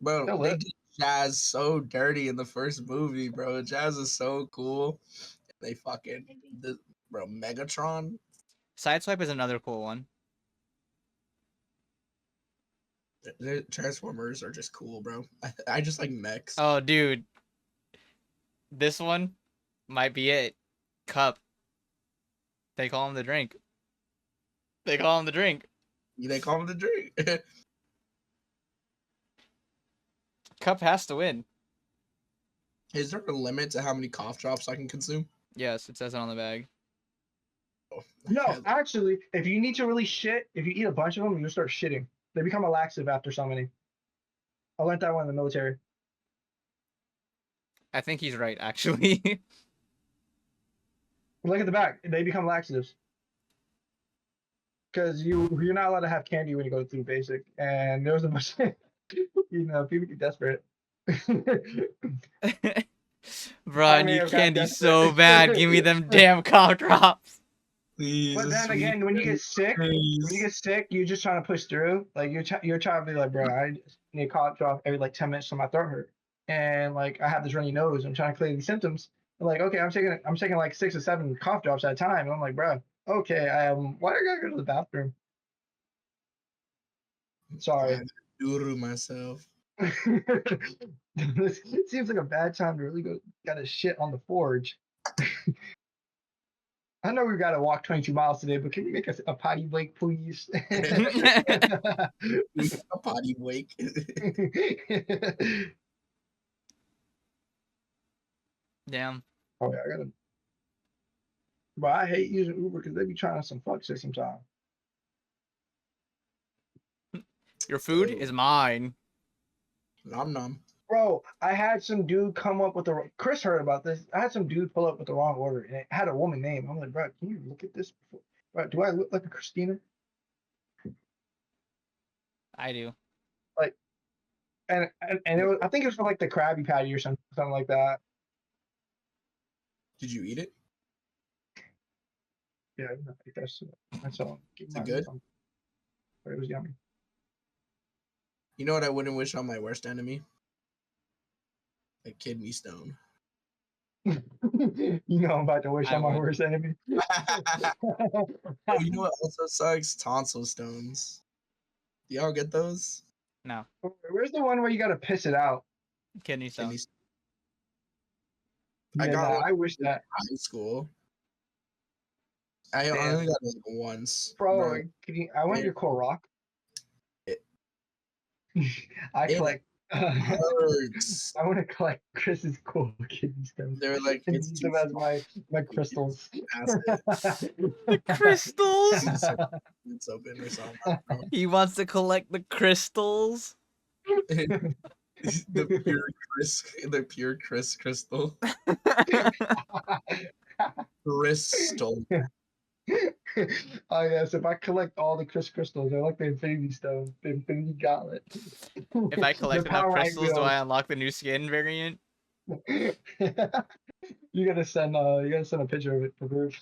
Bro, they did Jazz so dirty in the first movie, bro. Jazz is so cool. They fucking, bro, Megatron. Sideswipe is another cool one. The Transformers are just cool, bro. I just like mechs. Oh, dude. This one might be it. Cup. They call him the drink. They call him the drink. They call him the drink. Cup has to win. Is there a limit to how many cough drops I can consume? Yes, it says it on the bag. Oh, No, actually, if you need to really shit, if you eat a bunch of them, you start shitting. They become a laxative after so many. I learned that one in the military. I think he's right, actually. Look at the back; they become laxatives because you're not allowed to have candy when you go through basic. And there was a bunch, people get desperate. Bro, I I may need have gotten candy so desperate. bad. Give me them damn cough drops. please. But then sweet again, when you get sick, please. you're just trying to push through. Like you're trying to be like, bro, I just need a cough drop every like 10 minutes so my throat hurt, and like I have this runny nose. I'm trying to clear these symptoms. I'm like, okay, I'm taking like 6 or 7 cough drops at a time. And I'm like, bro, okay, why do I gotta go to the bathroom? I Sorry. had to doodle myself. It seems like a bad time to really go gotta shit on the forge. I know we've got to walk 22 miles today, but can you make us a potty break, please? A potty wake. Damn. Oh yeah, I gotta. But I hate using Uber because they be trying some fuck shit sometimes. Your food is mine. Nom nom. Bro, I had some dude come up with the. Chris heard about this. I had some dude pull up with the wrong order, and it had a woman name. I'm like, bro, can you look at this? Bro, do I look like a Christina? I do. Like, and it was. I think it was for like the Krabby Patty or something like that. Did you eat it? Yeah, I think that's all. Is it good? But it was yummy. You know what I wouldn't wish on my worst enemy? A kidney stone. I'm about to wish I on my would. worst enemy. Oh, you know what also sucks? Tonsil stones. Do y'all get those? No. Where's the one where you gotta piss it out? Kidney stone. Kidney. I Yeah, got nah, one I wish in that. high school. I Damn. only got it once, Bro, I want It- your core rock. it- I it collect. I hurts. want to collect Chris's cool kidney stones They're like, and it's use too them as small. my crystals. The crystals. It's open or something. He wants to collect the crystals. The pure Chris crystal. Crystal. Oh yes, if I collect all the Chris crystals, they're like the Infinity Stone, the Infinity Gauntlet. If I The collect enough Power crystals, do I Wheels. unlock the new skin variant? You gotta send a picture of it for proof.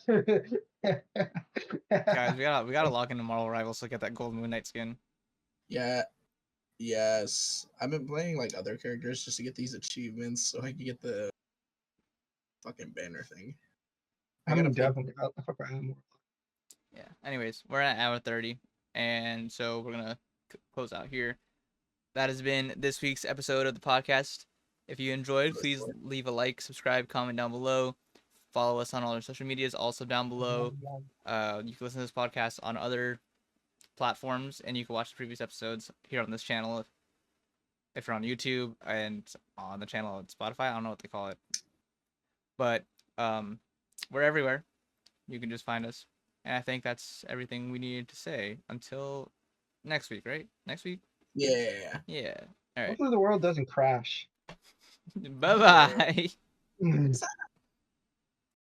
Guys, we gotta log into Marvel Rivals to get that gold Moon Knight skin. Yeah. Yes. I've been playing like other characters just to get these achievements so I can get the fucking banner thing. I gotta play. Definitely. I fuck around more. Yeah. Anyways, we're at hour 30, and so we're gonna close out here. That has been this week's episode of the podcast. If you enjoyed, please leave a like, subscribe, comment down below. Follow us on all our social medias, also down below. You can listen to this podcast on other platforms, and you can watch the previous episodes here on this channel if you're on YouTube and on the channel on Spotify. I don't know what they call it, but we're everywhere. You can just find us. And I think that's everything we needed to say until next week, right? Next week? Yeah. Yeah. All right. Hopefully the world doesn't crash. Bye bye.